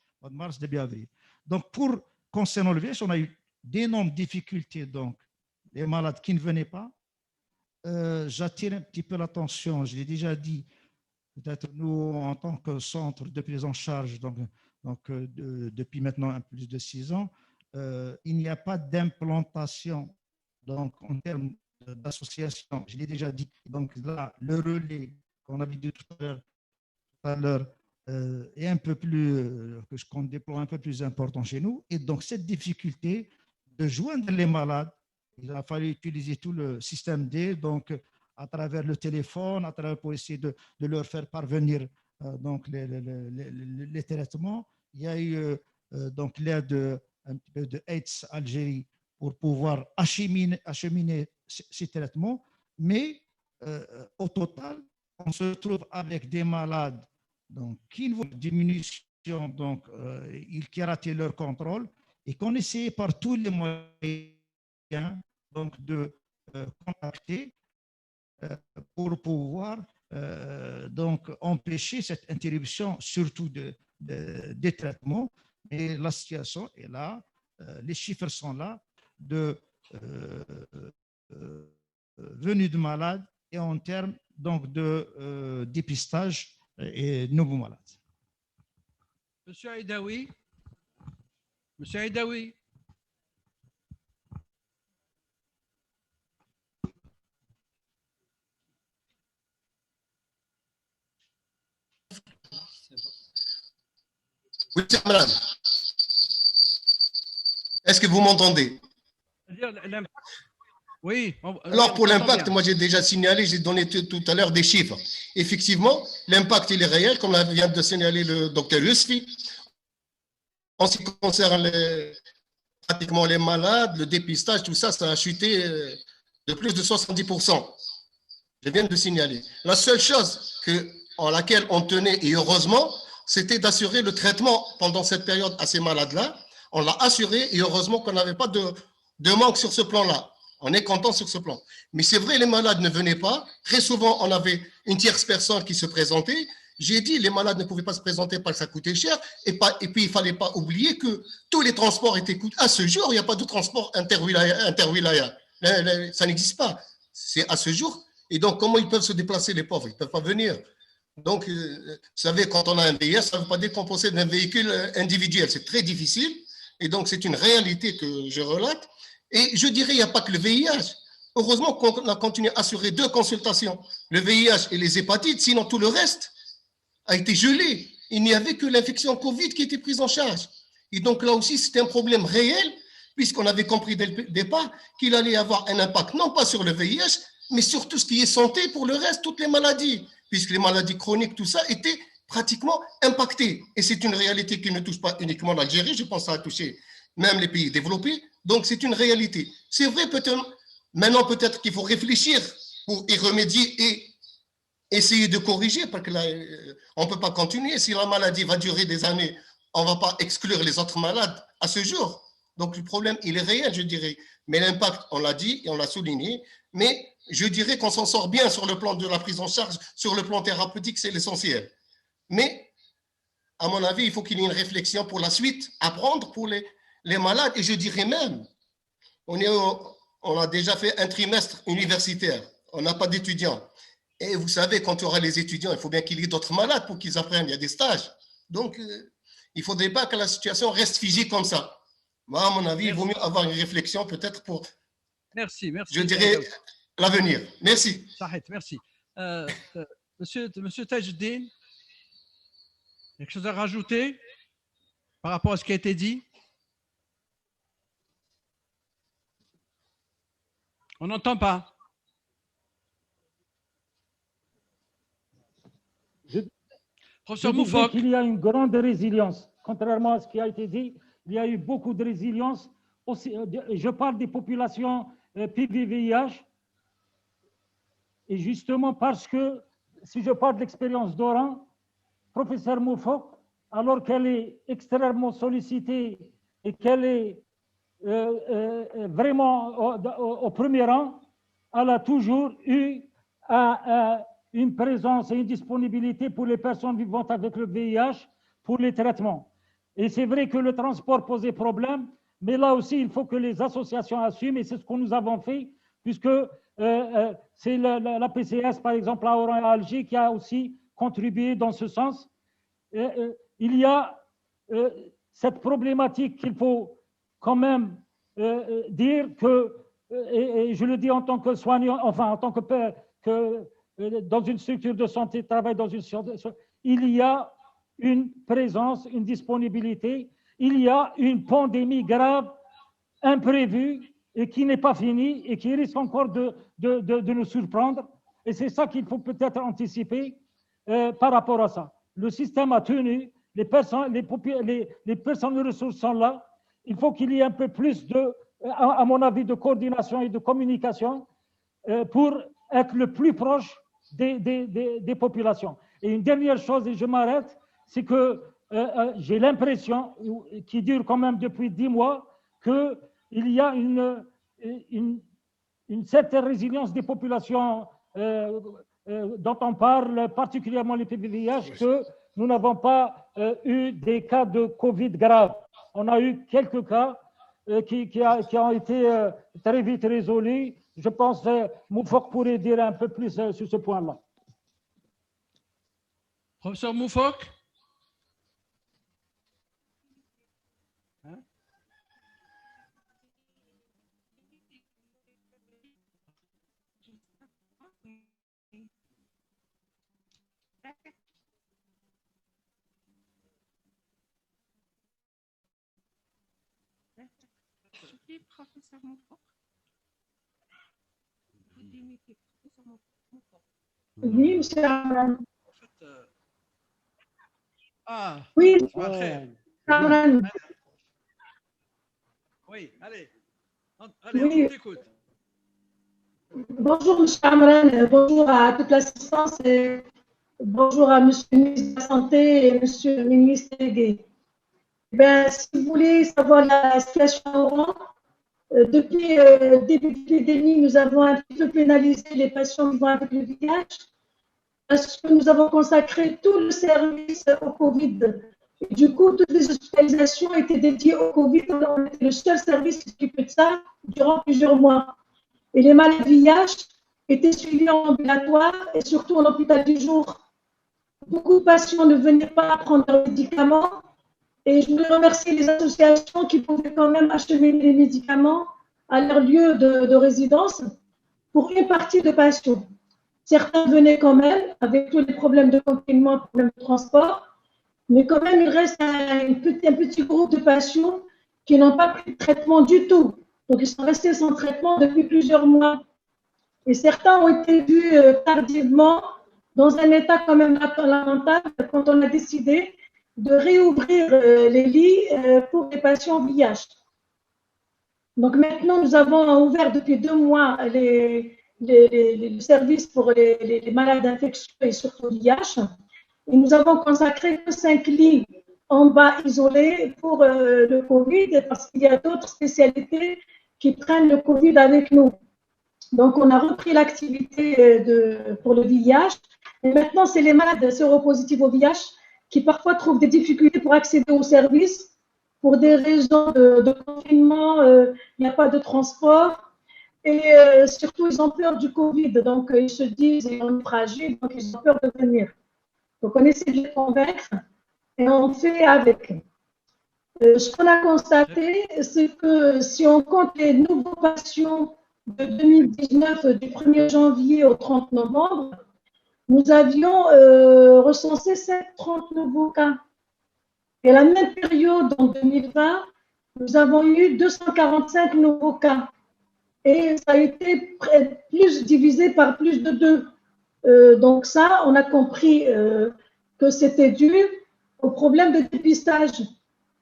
[SPEAKER 11] début avril. Donc, concernant le VIH, on a eu d'énormes difficultés, donc, les malades qui ne venaient pas. J'attire un petit peu l'attention, je l'ai déjà dit, peut-être nous, en tant que centre de prise en charge, depuis maintenant plus de 6 ans, il n'y a pas d'implantation donc, en termes d'association. Je l'ai déjà dit. Donc là, le relais qu'on avait dit tout à l'heure est un peu plus, qu'on déploie un peu plus important chez nous. Et donc, cette difficulté de joindre les malades, il a fallu utiliser tout le système D, donc à travers le téléphone, à travers pour essayer de leur faire parvenir donc les traitements. Il y a eu donc l'aide un petit peu de AIDS Algérie pour pouvoir acheminer ces traitements, mais au total, on se retrouve avec des malades donc, qui voient une diminution, donc qui ratent leur contrôle et qu'on essayait par tous les moyens donc, de contacter pour pouvoir donc empêcher cette interruption, surtout des traitements. Et la situation est là, les chiffres sont là de venue de malades et en termes donc de dépistage et nouveaux malades.
[SPEAKER 6] Monsieur Aïdaoui. Monsieur Aïdaoui.
[SPEAKER 9] Oui, madame. Est-ce que vous m'entendez?
[SPEAKER 6] Oui.
[SPEAKER 9] Alors, pour l'impact, moi, j'ai déjà signalé, j'ai donné tout à l'heure des chiffres. Effectivement, l'impact, il est réel, comme vient de signaler le docteur Yousfi. En ce qui concerne pratiquement les malades, le dépistage, tout ça, ça a chuté de plus de 70%. Je viens de signaler. La seule chose en laquelle on tenait, et heureusement, c'était d'assurer le traitement pendant cette période à ces malades-là. On l'a assuré et heureusement qu'on n'avait pas de manque sur ce plan-là. On est content sur ce plan. Mais c'est vrai, les malades ne venaient pas. Très souvent, on avait une tierce personne qui se présentait. J'ai dit, les malades ne pouvaient pas se présenter parce que ça coûtait cher. Et puis, il ne fallait pas oublier que tous les transports étaient coûteux. À ce jour, il n'y a pas de transport interwilaya. Ça n'existe pas. C'est à ce jour. Et donc, comment ils peuvent se déplacer, les pauvres? Ils ne peuvent pas venir. Donc, vous savez, quand on a un VIH, ça ne veut pas dire qu'on possède un véhicule individuel. C'est très difficile. Et donc, c'est une réalité que je relate. Et je dirais, il n'y a pas que le VIH. Heureusement qu'on a continué à assurer 2 consultations, le VIH et les hépatites, sinon tout le reste a été gelé. Il n'y avait que l'infection Covid qui était prise en charge. Et donc là aussi, c'était un problème réel, puisqu'on avait compris dès le départ qu'il allait y avoir un impact, non pas sur le VIH, mais sur tout ce qui est santé, pour le reste, toutes les maladies, puisque les maladies chroniques, tout ça, étaient pratiquement impactées. Et c'est une réalité qui ne touche pas uniquement l'Algérie, je pense que ça a touché même les pays développés. Donc, c'est une réalité. C'est vrai, maintenant, peut-être qu'il faut réfléchir pour y remédier et essayer de corriger, parce que là, on ne peut pas continuer. Si la maladie va durer des années, on ne va pas exclure les autres malades à ce jour. Donc, le problème, il est réel, je dirais. Mais l'impact, on l'a dit et on l'a souligné. Mais je dirais qu'on s'en sort bien sur le plan de la prise en charge, sur le plan thérapeutique, c'est l'essentiel. Mais, à mon avis, il faut qu'il y ait une réflexion pour la suite à prendre pour les malades. Et je dirais même, on a déjà fait un trimestre universitaire. On n'a pas d'étudiants. Et vous savez, quand il y aura les étudiants, il faut bien qu'il y ait d'autres malades pour qu'ils apprennent. Il y a des stages. Donc, il ne faudrait pas que la situation reste figée comme ça. Moi, à mon avis, il vaut mieux avoir une réflexion peut-être pour,
[SPEAKER 6] merci.
[SPEAKER 9] Je dirais, l'avenir. Merci.
[SPEAKER 6] Merci. Monsieur Tajdine, quelque chose à rajouter par rapport à ce qui a été dit? On n'entend pas.
[SPEAKER 10] Professeur Moufok. Il y a une grande résilience. Contrairement à ce qui a été dit, il y a eu beaucoup de résilience. Aussi, je parle des populations PV-VIH. Et justement parce que, si je parle de l'expérience d'Oran, professeur Moufok, alors qu'elle est extrêmement sollicitée et qu'elle est vraiment au premier rang, elle a toujours eu une présence et une disponibilité pour les personnes vivant avec le VIH pour les traitements. Et c'est vrai que le transport posait problème, mais là aussi, il faut que les associations assument, et c'est ce que nous avons fait, puisque c'est la PCS, par exemple, à Oran et à Alger, qui a aussi contribué dans ce sens. Il y a cette problématique qu'il faut quand même dire que, et je le dis en tant que soignant, enfin en tant que dans une structure de santé, travaille dans une structure, il y a une présence, une disponibilité, il y a une pandémie grave, imprévue, et qui n'est pas finie, et qui risque encore de nous surprendre. Et c'est ça qu'il faut peut-être anticiper par rapport à ça. Le système a tenu, les personnes de ressources sont là. Il faut qu'il y ait un peu plus à mon avis, de coordination et de communication pour être le plus proche des populations. Et une dernière chose, et je m'arrête, c'est que j'ai l'impression, qui dure quand même depuis 10 mois, qu'il y a une certaine résilience des populations dont on parle, particulièrement les PVVIH, nous n'avons pas eu des cas de Covid graves. On a eu quelques cas qui ont été très vite résolus. Je pense que Moufok pourrait dire un peu plus sur ce point-là.
[SPEAKER 6] Professeur Moufok?
[SPEAKER 12] Professeur Moufok.
[SPEAKER 7] Oui, monsieur Amran.
[SPEAKER 6] Ah,
[SPEAKER 7] oui,
[SPEAKER 6] Amran. Oui, allez. Allez,
[SPEAKER 7] oui.
[SPEAKER 6] on t'écoute.
[SPEAKER 7] Bonjour, monsieur Amran. Bonjour à toute l'assistance et bonjour à monsieur le ministre de la Santé et monsieur le ministre délégué. Ben, si vous voulez savoir la situation en Oran, depuis le début de l'épidémie, nous avons un petit peu pénalisé les patients vivant avec le VIH parce que nous avons consacré tout le service au Covid. Et du coup, toutes les hospitalisations étaient dédiées au Covid. On était le seul service qui s'occupait de ça durant plusieurs mois. Et les malades VIH étaient suivis en ambulatoire et surtout en hôpital du jour. Beaucoup de patients ne venaient pas prendre leurs médicaments. Et je voulais remercier les associations qui pouvaient quand même acheminer les médicaments à leur lieu de résidence pour une partie de patients. Certains venaient quand même avec tous les problèmes de confinement, problèmes de transport, mais quand même il reste un petit groupe de patients qui n'ont pas pris de traitement du tout. Donc ils sont restés sans traitement depuis plusieurs mois. Et certains ont été vus tardivement dans un état quand même lamentable quand on a décidé de réouvrir les lits pour les patients VIH. Donc maintenant, nous avons ouvert depuis 2 mois les services pour les malades infectieux et surtout VIH. Et nous avons consacré 5 lits en bas isolés pour le Covid parce qu'il y a d'autres spécialités qui prennent le Covid avec nous. Donc on a repris l'activité pour le VIH. Et maintenant, c'est les malades séropositifs au VIH qui parfois trouvent des difficultés pour accéder aux services pour des raisons de confinement, il n'y a pas de transport et surtout ils ont peur du Covid, donc ils se disent ils sont fragiles, donc ils ont peur de venir. Donc on essaie de les convaincre et on fait avec. Ce qu'on a constaté, c'est que si on compte les nouveaux patients de 2019 du 1er janvier au 30 novembre, nous avions recensé 30 nouveaux cas. Et à la même période, en 2020, nous avons eu 245 nouveaux cas. Et ça a été plus divisé par plus de 2. Donc ça, on a compris que c'était dû au problème de dépistage.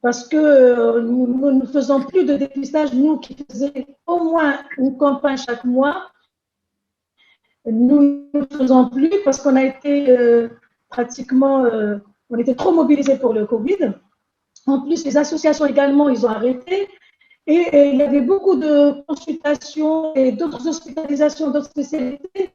[SPEAKER 7] Parce que nous ne faisons plus de dépistage, nous qui faisions au moins une campagne chaque mois. Nous ne faisons plus parce qu'on a été pratiquement, on était trop mobilisés pour le Covid. En plus, les associations également, ils ont arrêté. Et il y avait beaucoup de consultations et d'autres hospitalisations, d'autres spécialités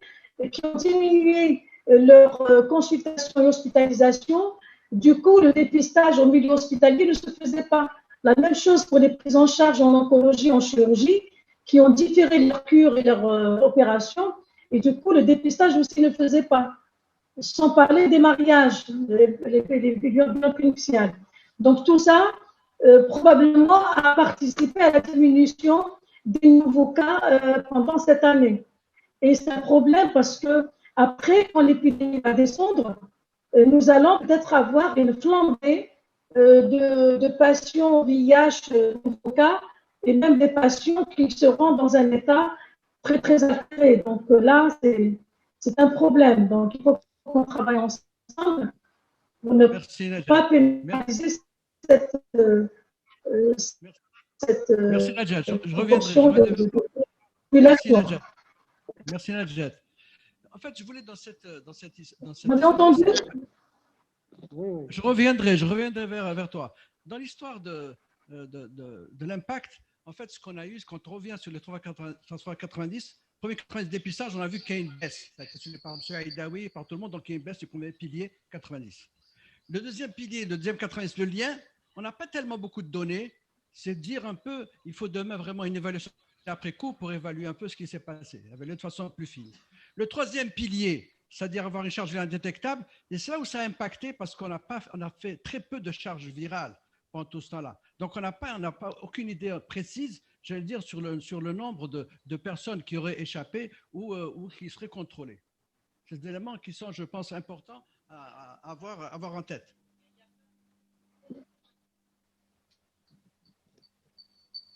[SPEAKER 7] qui ont diminué leur consultation et hospitalisation. Du coup, le dépistage au milieu hospitalier ne se faisait pas. La même chose pour les prises en charge en oncologie, en chirurgie, qui ont différé leur cure et leur opération. Et du coup, le dépistage aussi ne faisait pas. Sans parler des mariages, les violences nuptiales. Donc, tout ça, probablement, a participé à la diminution des nouveaux cas pendant cette année. Et c'est un problème parce que après, quand l'épidémie va descendre, nous allons peut-être avoir une flambée de patients VIH nouveaux cas et même des patients qui seront dans un état très, très altéré. Donc là, c'est un problème. Donc, il faut qu'on travaille ensemble pour ne pas pénaliser cette
[SPEAKER 6] merci Nadjet. Je
[SPEAKER 7] reviendrai.
[SPEAKER 6] Merci Nadjet. En fait, je voulais dans cette
[SPEAKER 7] vous avez entendu?
[SPEAKER 6] Je reviendrai vers toi. Dans l'histoire de l'impact, en fait, ce qu'on a eu, quand on revient sur les 390, premier 90 dépistage, on a vu qu'il y a une baisse. Ça a été souligné par M. Haïdaoui et par tout le monde, donc il y a une baisse du premier pilier 90. le deuxième pilier, le deuxième 90, le lien, on n'a pas tellement beaucoup de données. C'est dire un peu, il faut demain vraiment une évaluation après coup pour évaluer un peu ce qui s'est passé, évaluer de façon plus fine. Le troisième pilier, c'est-à-dire avoir une charge virale indétectable, et c'est là où ça a impacté parce qu'on a fait très peu de charges virales pendant tout ce temps-là. Donc, on n'a pas aucune idée précise, j'allais dire, sur le nombre de personnes qui auraient échappé ou qui seraient contrôlées. C'est des éléments qui sont, je pense, importants à avoir en tête.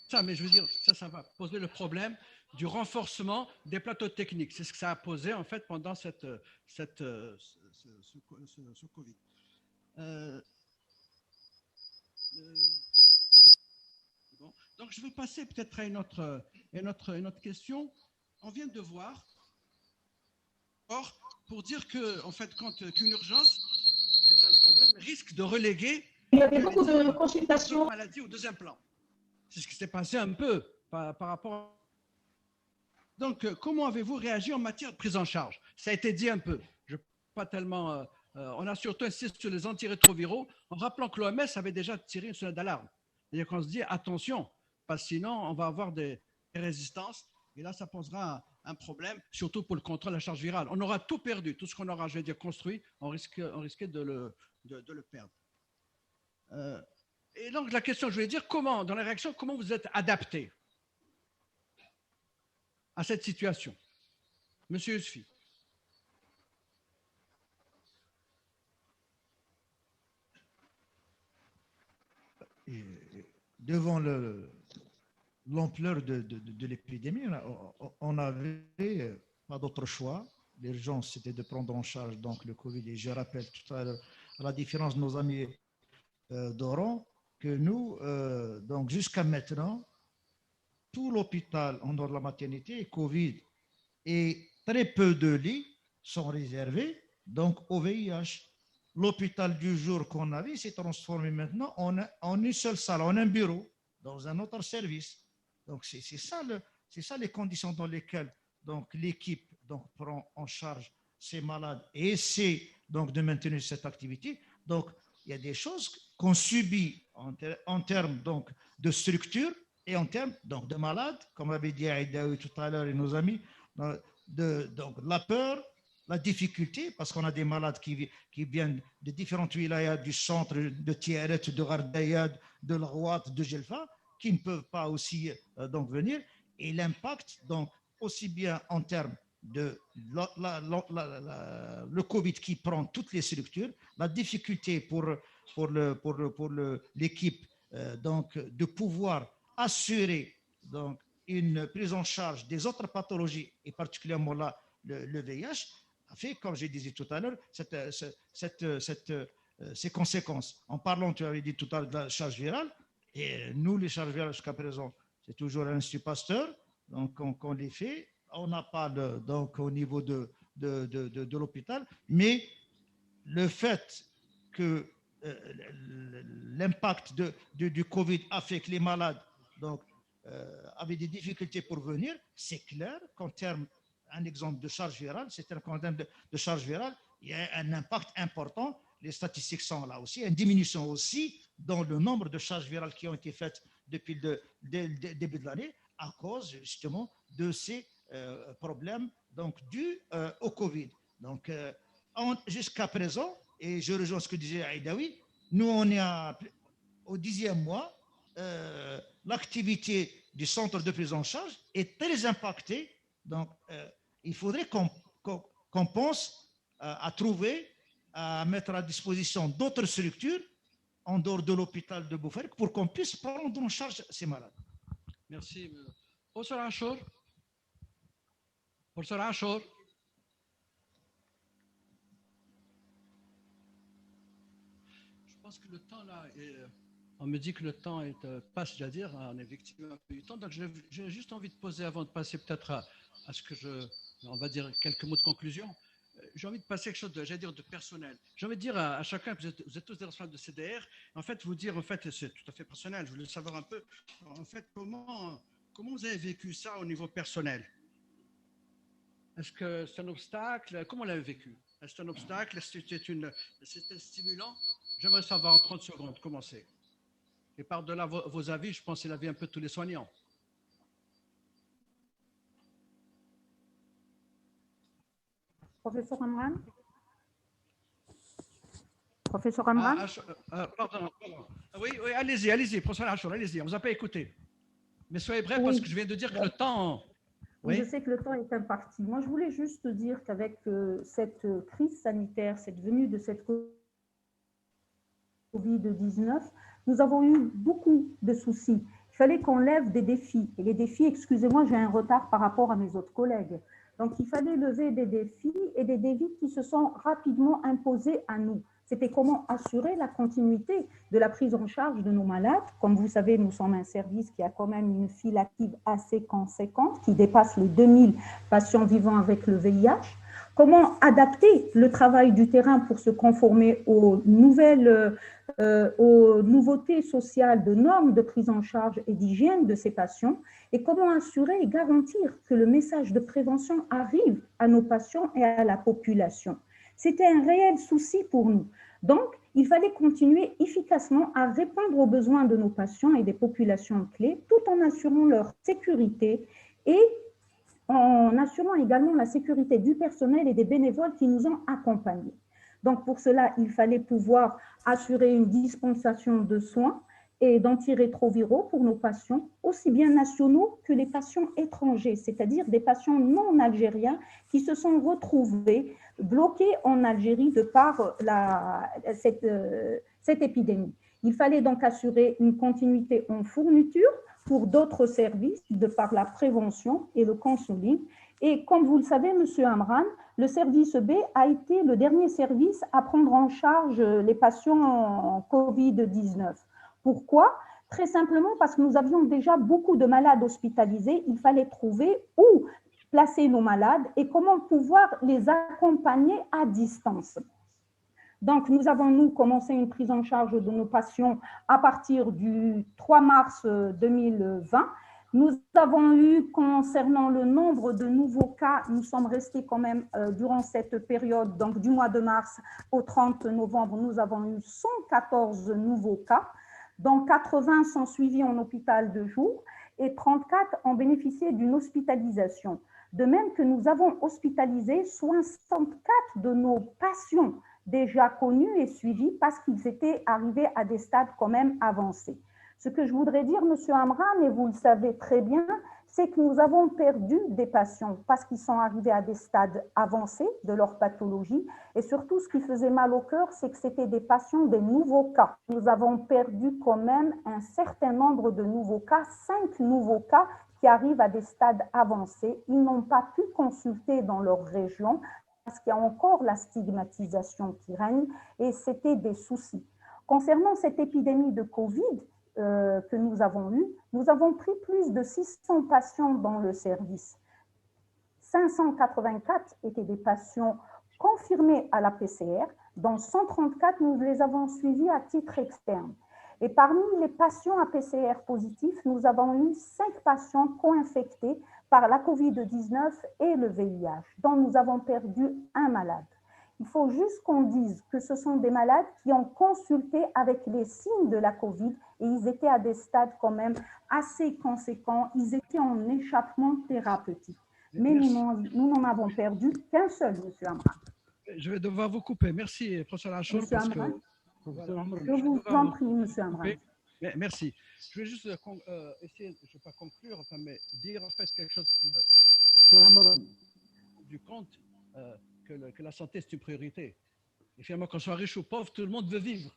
[SPEAKER 6] Ça, mais je veux dire, ça va poser le problème du renforcement des plateaux techniques. C'est ce que ça a posé, en fait, pendant ce Covid. Bon. Donc, je vais passer peut-être à une autre question. On vient de voir, pour dire que, en fait, qu'une urgence, c'est ça le problème, risque de reléguer
[SPEAKER 7] il y avait beaucoup de consultations.
[SPEAKER 6] Maladie au deuxième plan. C'est ce qui s'est passé un peu par rapport. Donc, comment avez-vous réagi en matière de prise en charge? Ça a été dit un peu. Pas tellement. On a surtout insisté sur les antirétroviraux en rappelant que l'OMS avait déjà tiré une sonnette d'alarme. C'est-à-dire qu'on se dit attention, parce que sinon on va avoir des résistances et là ça posera un problème, surtout pour le contrôle de la charge virale. On aura tout perdu, tout ce qu'on aura, je vais dire, construit, on risquait de le perdre. Et donc la question, je voulais dire, comment, dans la réaction, comment vous êtes adapté à cette situation? Monsieur Yousfi.
[SPEAKER 11] Devant l'ampleur de l'épidémie, on n'avait pas d'autre choix. L'urgence, c'était de prendre en charge donc, le Covid. Et je rappelle tout à l'heure, à la différence de nos amis d'Oran, que nous, donc jusqu'à maintenant, tout l'hôpital en dehors de la maternité est Covid et très peu de lits sont réservés donc au VIH. L'hôpital du jour qu'on avait s'est transformé maintenant en une seule salle, en un bureau, dans un autre service. Donc, c'est ça les conditions dans lesquelles donc, l'équipe donc, prend en charge ces malades et essaie donc, de maintenir cette activité. Donc, il y a des choses qu'on subit en termes donc, de structure et en termes donc, de malades, comme avait dit Aïdaoui tout à l'heure et nos amis, donc, la peur, la difficulté, parce qu'on a des malades qui viennent de différentes wilayas du centre, de Tiaret, de Gardayad, de L'Rouat, de Jelfa, qui ne peuvent pas aussi donc venir, et l'impact donc aussi bien en termes de le Covid qui prend toutes les structures, la difficulté pour l'équipe donc de pouvoir assurer donc une prise en charge des autres pathologies et particulièrement là le VIH a fait, comme je disais tout à l'heure, ces conséquences. En parlant, tu avais dit tout à l'heure de la charge virale, et nous, les charges virales jusqu'à présent, c'est toujours à l'Institut Pasteur, donc on les fait. On n'a pas donc au niveau de l'hôpital, mais le fait que l'impact du Covid a fait que les malades donc, avaient des difficultés pour venir, c'est clair qu'en termes, un exemple de charge virale, c'est-à-dire qu'en termes de charge virale, il y a un impact important. Les statistiques sont là aussi, une diminution aussi dans le nombre de charges virales qui ont été faites depuis le début de l'année à cause justement de ces problèmes donc, dus au Covid. Donc, jusqu'à présent, et je rejoins ce que disait Aïdaoui, nous, on est au 10e mois, l'activité du centre de prise en charge est très impactée. Donc, il faudrait qu'on pense à trouver, à mettre à disposition d'autres structures en dehors de l'hôpital de Boufark pour qu'on puisse prendre en charge ces malades.
[SPEAKER 6] Merci. Professeur Achour. Professeur Achour. Je pense que le temps là, on me dit que le temps passe, c'est-à-dire on est victime un peu du temps. Donc j'ai juste envie de poser, avant de passer peut-être à ce que on va dire quelques mots de conclusion. J'ai envie de passer quelque chose de personnel. J'ai envie de dire à chacun, vous êtes tous des responsables de CDR, en fait, vous dire, en fait, c'est tout à fait personnel, je voulais savoir un peu, en fait, comment vous avez vécu ça au niveau personnel? Est-ce que c'est un obstacle? Comment vous l'avez vécu? Est-ce que c'est un obstacle? Est-ce que c'était stimulant? J'aimerais savoir en 30 secondes comment c'est. Et par-delà vos avis, je pense que c'est l'avis un peu de tous les soignants.
[SPEAKER 8] Professeur Amran? Professeur Amran?
[SPEAKER 6] Pardon. Oui, allez-y, professeur Achour, allez-y, on ne vous a pas écouté. Mais soyez bref parce que je viens de dire que le temps...
[SPEAKER 8] Oui, je sais que le temps est imparti. Moi, je voulais juste dire qu'avec cette crise sanitaire, cette venue de cette Covid-19, nous avons eu beaucoup de soucis. Il fallait qu'on lève des défis. Et les défis, excusez-moi, j'ai un retard par rapport à mes autres collègues. Donc, il fallait lever des défis et des défis qui se sont rapidement imposés à nous. C'était comment assurer la continuité de la prise en charge de nos malades. Comme vous savez, nous sommes un service qui a quand même une file active assez conséquente, qui dépasse les 2000 patients vivant avec le VIH. Comment adapter le travail du terrain pour se conformer aux nouveautés sociales de normes de prise en charge et d'hygiène de ces patients, et comment assurer et garantir que le message de prévention arrive à nos patients et à la population. C'était un réel souci pour nous. Donc, il fallait continuer efficacement à répondre aux besoins de nos patients et des populations clés, tout en assurant leur sécurité et en assurant également la sécurité du personnel et des bénévoles qui nous ont accompagnés. Donc, pour cela, il fallait pouvoir assurer une dispensation de soins et d'antirétroviraux pour nos patients, aussi bien nationaux que les patients étrangers, c'est-à-dire des patients non algériens qui se sont retrouvés bloqués en Algérie de par cette épidémie. Il fallait donc assurer une continuité en fourniture pour d'autres services de par la prévention et le counseling. Et comme vous le savez, M. Amran, le service B a été le dernier service à prendre en charge les patients en Covid-19. Pourquoi? Très simplement parce que nous avions déjà beaucoup de malades hospitalisés. Il fallait trouver où placer nos malades et comment pouvoir les accompagner à distance. Donc, nous avons, commencé une prise en charge de nos patients à partir du 3 mars 2020. Nous avons eu, concernant le nombre de nouveaux cas, nous sommes restés quand même durant cette période, donc du mois de mars au 30 novembre, nous avons eu 114 nouveaux cas, dont 80 sont suivis en hôpital de jour et 34 ont bénéficié d'une hospitalisation. De même que nous avons hospitalisé 64 de nos patients déjà connus et suivis parce qu'ils étaient arrivés à des stades quand même avancés. Ce que je voudrais dire, M. Amran, et vous le savez très bien, c'est que nous avons perdu des patients parce qu'ils sont arrivés à des stades avancés de leur pathologie. Et surtout, ce qui faisait mal au cœur, c'est que c'était des patients, des nouveaux cas. Nous avons perdu quand même un certain nombre de nouveaux cas, 5 nouveaux cas qui arrivent à des stades avancés. Ils n'ont pas pu consulter dans leur région parce qu'il y a encore la stigmatisation qui règne et c'était des soucis. Concernant cette épidémie de Covid, que nous avons eu, nous avons pris plus de 600 patients dans le service. 584 étaient des patients confirmés à la PCR, dont 134, nous les avons suivis à titre externe. Et parmi les patients à PCR positifs, nous avons eu 5 patients co-infectés par la COVID-19 et le VIH, dont nous avons perdu un malade. Il faut juste qu'on dise que ce sont des malades qui ont consulté avec les signes de la COVID et ils étaient à des stades quand même assez conséquents. Ils étaient en échappement thérapeutique. Mais nous n'en avons perdu qu'un seul, M. Amran.
[SPEAKER 6] Je vais devoir vous couper. Merci, professeur Achour.
[SPEAKER 8] Je vous en prie, M. Amran.
[SPEAKER 6] Merci. Je vais juste essayer, je ne vais pas conclure, mais dire en fait quelque chose du compte que la santé, c'est une priorité. Et finalement, qu'on soit riche ou pauvre, tout le monde veut vivre.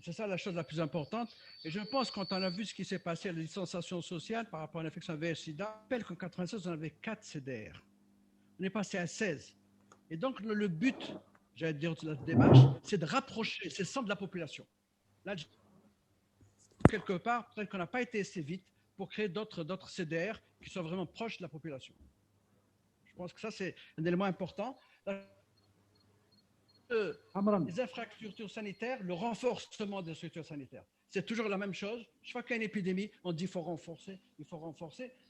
[SPEAKER 6] C'est ça la chose la plus importante. Et je pense, quand on a vu ce qui s'est passé à la distanciation sociale par rapport à l'infection VIH-Sida, je rappelle qu'en 1996, on avait 4 CDR. On est passé à 16. Et donc, le but, j'allais dire, de la démarche, c'est de rapprocher ces centres de la population. Là, quelque part, peut-être qu'on n'a pas été assez vite pour créer d'autres CDR qui soient vraiment proches de la population. Je pense que ça, c'est un élément important. Les infrastructures sanitaires, le renforcement des structures sanitaires. C'est toujours la même chose. Chaque fois qu'il y a une épidémie, on dit qu'il faut renforcer,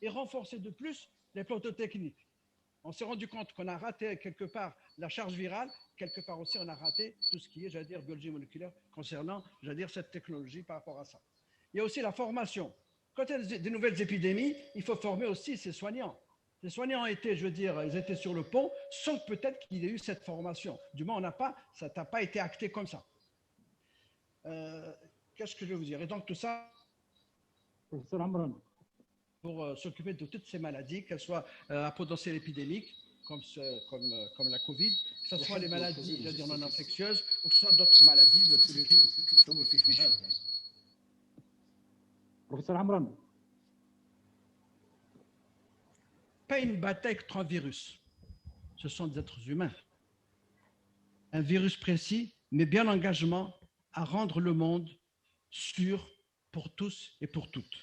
[SPEAKER 6] et renforcer de plus les plateaux techniques. On s'est rendu compte qu'on a raté quelque part la charge virale, quelque part aussi on a raté tout ce qui est, j'allais dire, biologie moléculaire concernant, j'allais dire, cette technologie par rapport à ça. Il y a aussi la formation. Quand il y a des nouvelles épidémies, il faut former aussi ces soignants. Les soignants ont été, je veux dire, ils étaient sur le pont sans peut-être qu'il y ait eu cette formation. Du moins, ça n'a pas été acté comme ça. Qu'est-ce que je veux vous dire? Et donc tout ça pour s'occuper de toutes ces maladies, qu'elles soient à potentiel épidémique, comme la Covid, que ce soit les maladies, je veux dire, non infectieuses, ou que ce soit d'autres maladies de tous les types.
[SPEAKER 10] Professeur Amran.
[SPEAKER 6] Pas une bataille contre un virus. Ce sont des êtres humains. Un virus précis, mais bien l'engagement à rendre le monde sûr pour tous et pour toutes.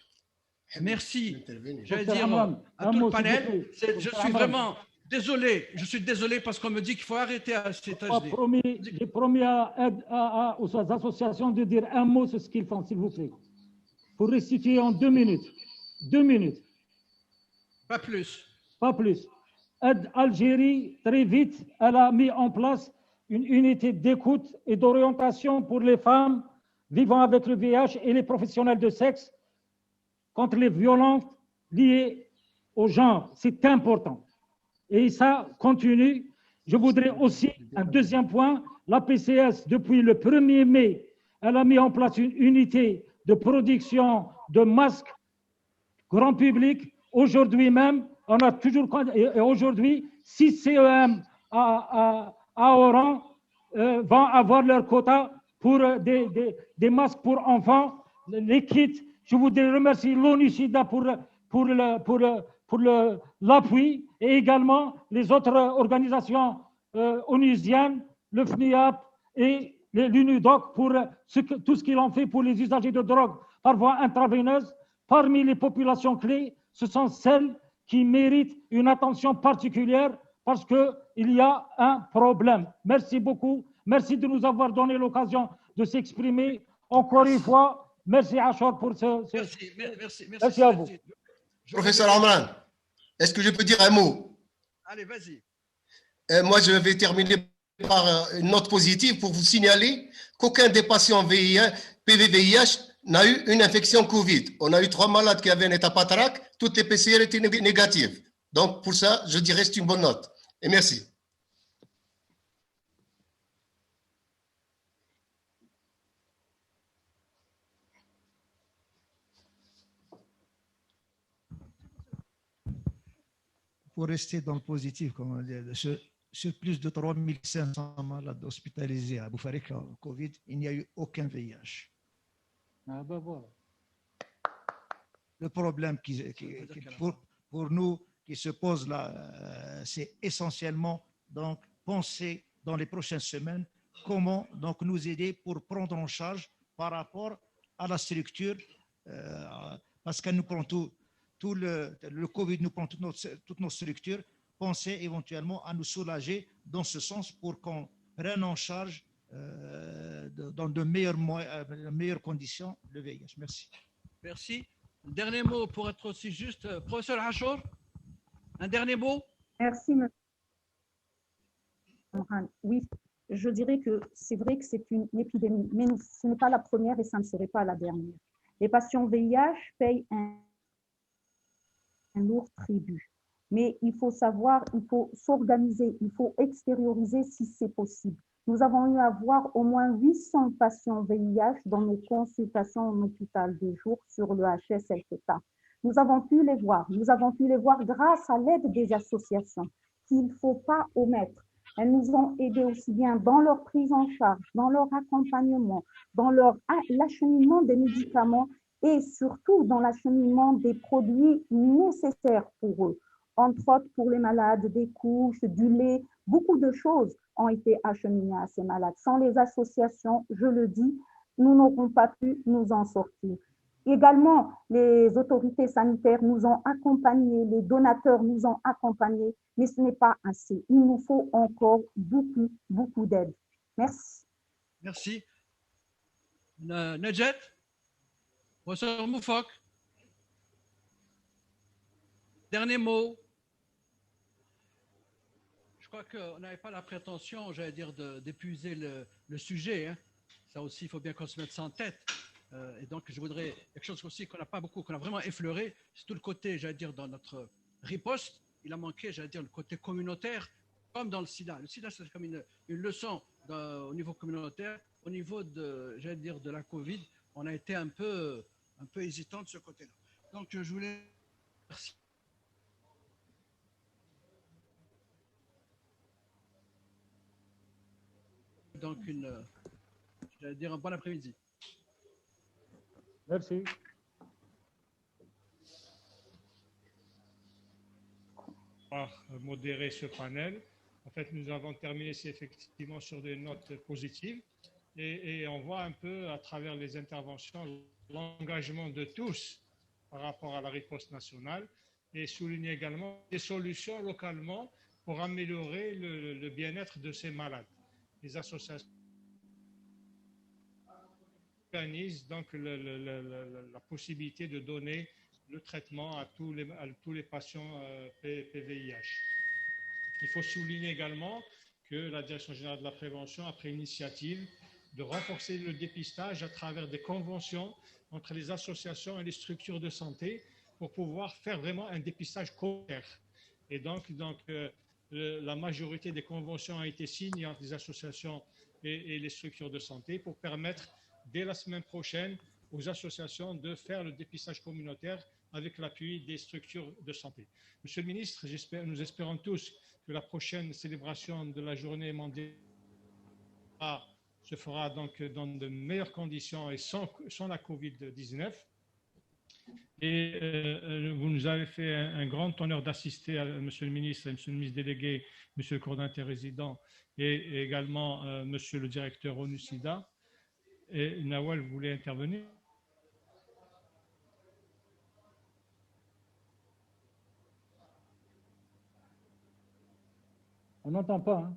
[SPEAKER 6] Merci. J'allais dire à tout le panel, je suis vraiment désolé. Je suis désolé parce qu'on me dit qu'il faut arrêter à ces États-Unis.
[SPEAKER 10] J'ai promis aux associations de dire un mot sur ce qu'ils font, s'il vous plaît. Pour restituer en 2 minutes. 2 minutes.
[SPEAKER 6] Pas plus.
[SPEAKER 10] Pas plus. Aide Algérie, très vite, elle a mis en place une unité d'écoute et d'orientation pour les femmes vivant avec le VIH et les professionnels de sexe contre les violences liées au genre. C'est important. Et ça continue. Je voudrais aussi, un deuxième point, la PCS, depuis le 1er mai, elle a mis en place une unité de production de masques grand public. Aujourd'hui même, on a toujours, aujourd'hui, 6 CEM à Oran vont avoir leur quota pour des masques pour enfants, les kits. Je voudrais remercier l'ONU-SIDA pour l'appui et également les autres organisations onusiennes, le FNIAP et l'UNUDOC pour tout ce qu'ils ont fait pour les usagers de drogue par voie intraveineuse. Parmi les populations clés, ce sont celles qui méritent une attention particulière parce qu'il y a un problème. Merci beaucoup. Merci de nous avoir donné l'occasion de s'exprimer. Encore une fois, merci Achor pour merci à vous.
[SPEAKER 9] Professeur Amran, est-ce que je peux dire un mot?
[SPEAKER 6] Allez, vas-y.
[SPEAKER 9] Moi, je vais terminer par une note positive pour vous signaler qu'aucun des patients PV-VIH n'a eu une infection Covid. On a eu 3 malades qui avaient un état pathraque, toutes les PCR étaient négatives. Donc, pour ça, je dirais que c'est une bonne note. Et merci.
[SPEAKER 11] Pour rester dans le positif, comme on dit, sur plus de 3500 malades hospitalisés à Boufarik en Covid, il n'y a eu aucun VIH.
[SPEAKER 10] Ah ben voilà.
[SPEAKER 11] Le problème pour nous qui se pose là, c'est essentiellement donc penser dans les prochaines semaines comment donc nous aider pour prendre en charge par rapport à la structure, parce qu'elle nous prend le Covid nous prend toutes nos structures. Penser éventuellement à nous soulager dans ce sens pour qu'on prenne en charge dans de meilleures conditions le VIH. Merci.
[SPEAKER 6] Merci. Dernier mot pour être aussi juste. Professeur Achor, un dernier mot?
[SPEAKER 8] Merci, monsieur. Oui, je dirais que c'est vrai que c'est une épidémie, mais ce n'est pas la première et ça ne serait pas la dernière. Les patients VIH payent un lourd tribut. Mais il faut savoir, il faut s'organiser, il faut extérioriser si c'est possible. Nous avons eu à voir au moins 800 patients VIH dans nos consultations en hôpital de jour sur le HS-LTA. Nous avons pu les voir grâce à l'aide des associations qu'il ne faut pas omettre. Elles nous ont aidés aussi bien dans leur prise en charge, dans leur accompagnement, dans l'acheminement des médicaments et surtout dans l'acheminement des produits nécessaires pour eux. Entre autres pour les malades, des couches, du lait, beaucoup de choses ont été acheminées à ces malades. Sans les associations, je le dis, nous n'aurons pas pu nous en sortir. Également, les autorités sanitaires nous ont accompagnés, les donateurs nous ont accompagnés, mais ce n'est pas assez. Il nous faut encore beaucoup, beaucoup d'aide. Merci.
[SPEAKER 6] Merci. Najet, professeur Moufok, dernier mot. crois qu'on n'avait pas la prétention, j'allais dire, d'épuiser le sujet. Hein. Ça aussi, il faut bien qu'on se mette ça en tête. Et donc, je voudrais quelque chose aussi qu'on n'a pas beaucoup, qu'on a vraiment effleuré, c'est tout le côté, j'allais dire, dans notre riposte. Il a manqué, j'allais dire, le côté communautaire, comme dans le sida. Le sida, c'est comme une leçon au niveau communautaire. Au niveau de, j'allais dire, de la Covid, on a été un peu hésitant de ce côté-là. Donc, je voulais remercier. Donc, j'allais dire, un bon après-midi.
[SPEAKER 10] Merci.
[SPEAKER 2] Modérer ce panel. En fait, nous avons terminé effectivement sur des notes positives et on voit un peu à travers les interventions l'engagement de tous par rapport à la riposte nationale et souligner également des solutions localement pour améliorer le bien-être de ces malades. Les associations organisent donc la possibilité de donner le traitement à tous les patients PVIH. Il faut souligner également que la Direction générale de la prévention a pris l'initiative de renforcer le dépistage à travers des conventions entre les associations et les structures de santé pour pouvoir faire vraiment un dépistage communautaire. Et donc la majorité des conventions a été signée entre les associations et les structures de santé pour permettre dès la semaine prochaine aux associations de faire le dépistage communautaire avec l'appui des structures de santé. Monsieur le ministre, nous espérons tous que la prochaine célébration de la journée mondiale se fera donc dans de meilleures conditions et sans la Covid-19. Et vous nous avez fait un grand honneur d'assister à Monsieur le ministre, Monsieur le ministre délégué, Monsieur le coordonnateur résident et également Monsieur le directeur ONU-SIDA. Et Nawal voulait intervenir.
[SPEAKER 10] On n'entend pas. Hein.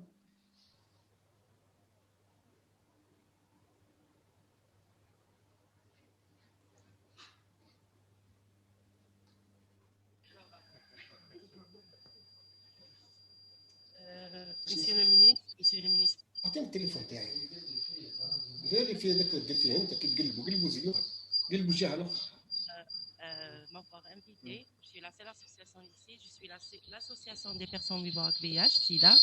[SPEAKER 13] Monsieur le ministre.
[SPEAKER 9] أعطيني التليفون تاعي. ذلك في هذاك دير فيه أنت كي تقلبوا زيوها قلبوا جهة الأخرى.
[SPEAKER 13] M'avoir invité. Je suis la seule association ici. Je suis l'association des personnes vivant avec VIH, SIDA.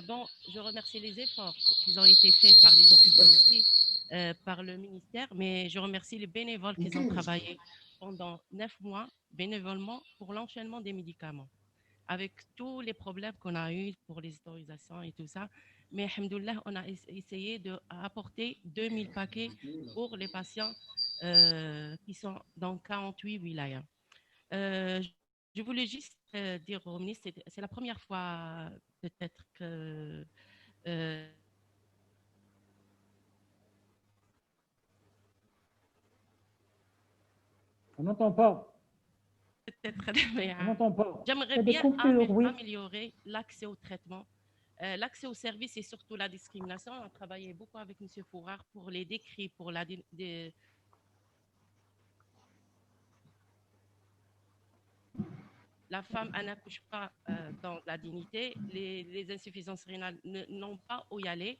[SPEAKER 13] Bon, je remercie les efforts qui ont été faits par les hôpitaux aussi, par le ministère, mais je remercie les bénévoles qui ont travaillé pendant 9 mois bénévolement pour l'enchaînement des médicaments, avec tous les problèmes qu'on a eus pour les autorisations et tout ça. Mais, alhamdoulilah, on a essayé d'apporter 2000 paquets pour les patients qui sont dans 48 wilayas. Je voulais juste dire au ministre, c'est la première fois peut-être que
[SPEAKER 10] on n'entend pas.
[SPEAKER 13] Peut-être,
[SPEAKER 10] on n'entend pas.
[SPEAKER 13] J'aimerais bien améliorer l'accès au traitement, l'accès aux services et surtout la discrimination. On a travaillé beaucoup avec M. Fourard pour les décrits, pour la femme n'accouche pas dans la dignité, les insuffisances rénales n'ont pas où y aller,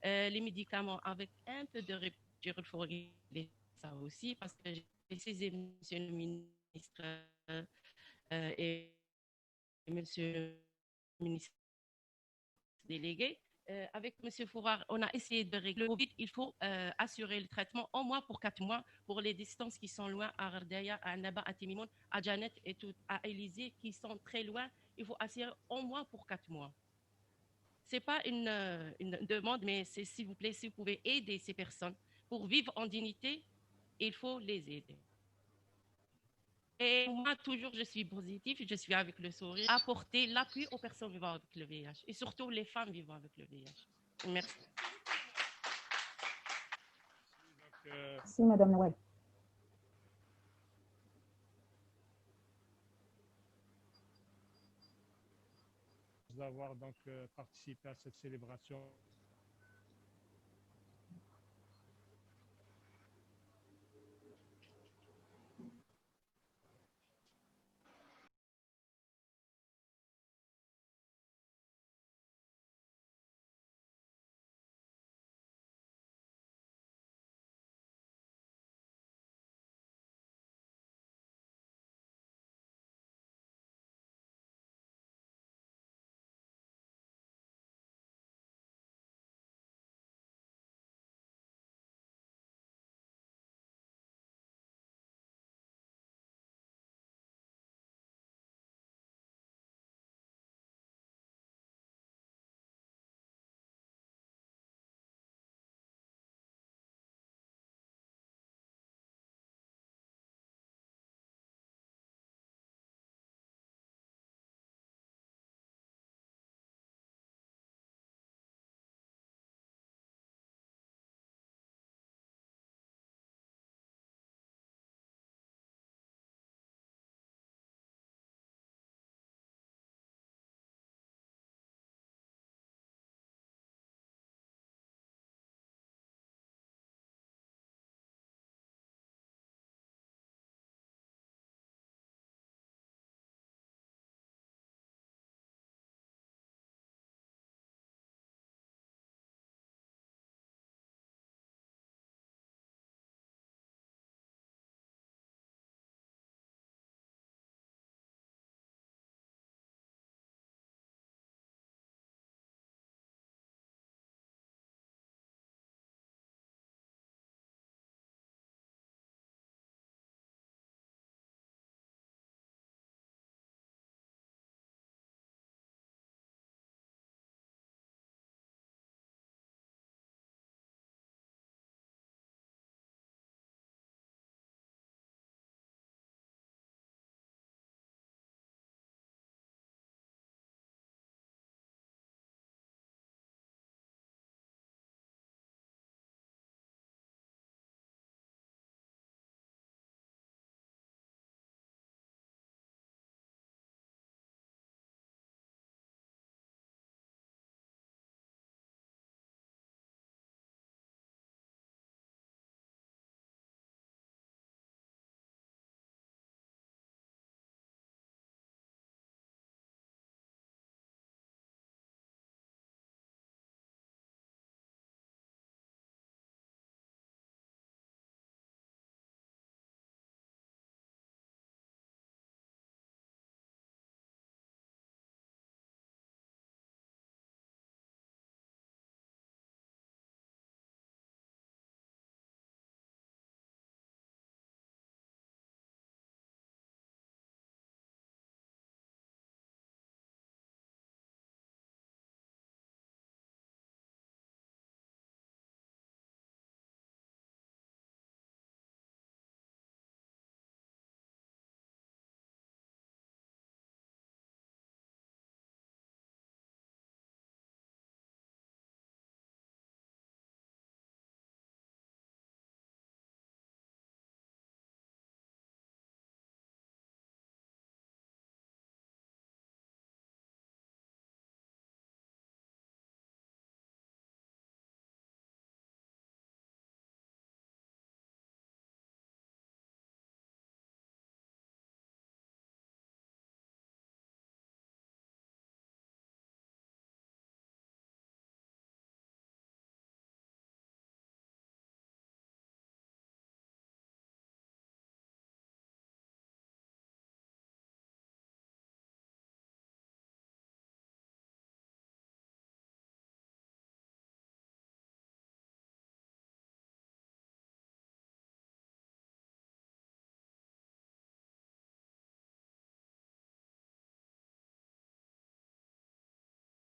[SPEAKER 13] les médicaments avec un peu de rupture, il faut régler ça aussi, parce que j'ai précisé, monsieur le ministre et monsieur le ministre délégué, avec M. Fourard, on a essayé de régler le Covid. Il faut assurer le traitement au moins pour 4 mois pour les distances qui sont loin, à Ardaya, à Naba, à Timimoun, à Janet et tout, à Élysée, qui sont très loin. Il faut assurer au moins pour 4 mois. Ce n'est pas une demande, mais c'est s'il vous plaît, si vous pouvez aider ces personnes pour vivre en dignité, il faut les aider. Et moi, toujours, je suis positive, je suis avec le sourire, apporter l'appui aux personnes vivant avec le VIH et surtout les femmes vivant avec le VIH. Merci.
[SPEAKER 8] Merci, Madame Noël.
[SPEAKER 2] D'avoir donc participé à cette célébration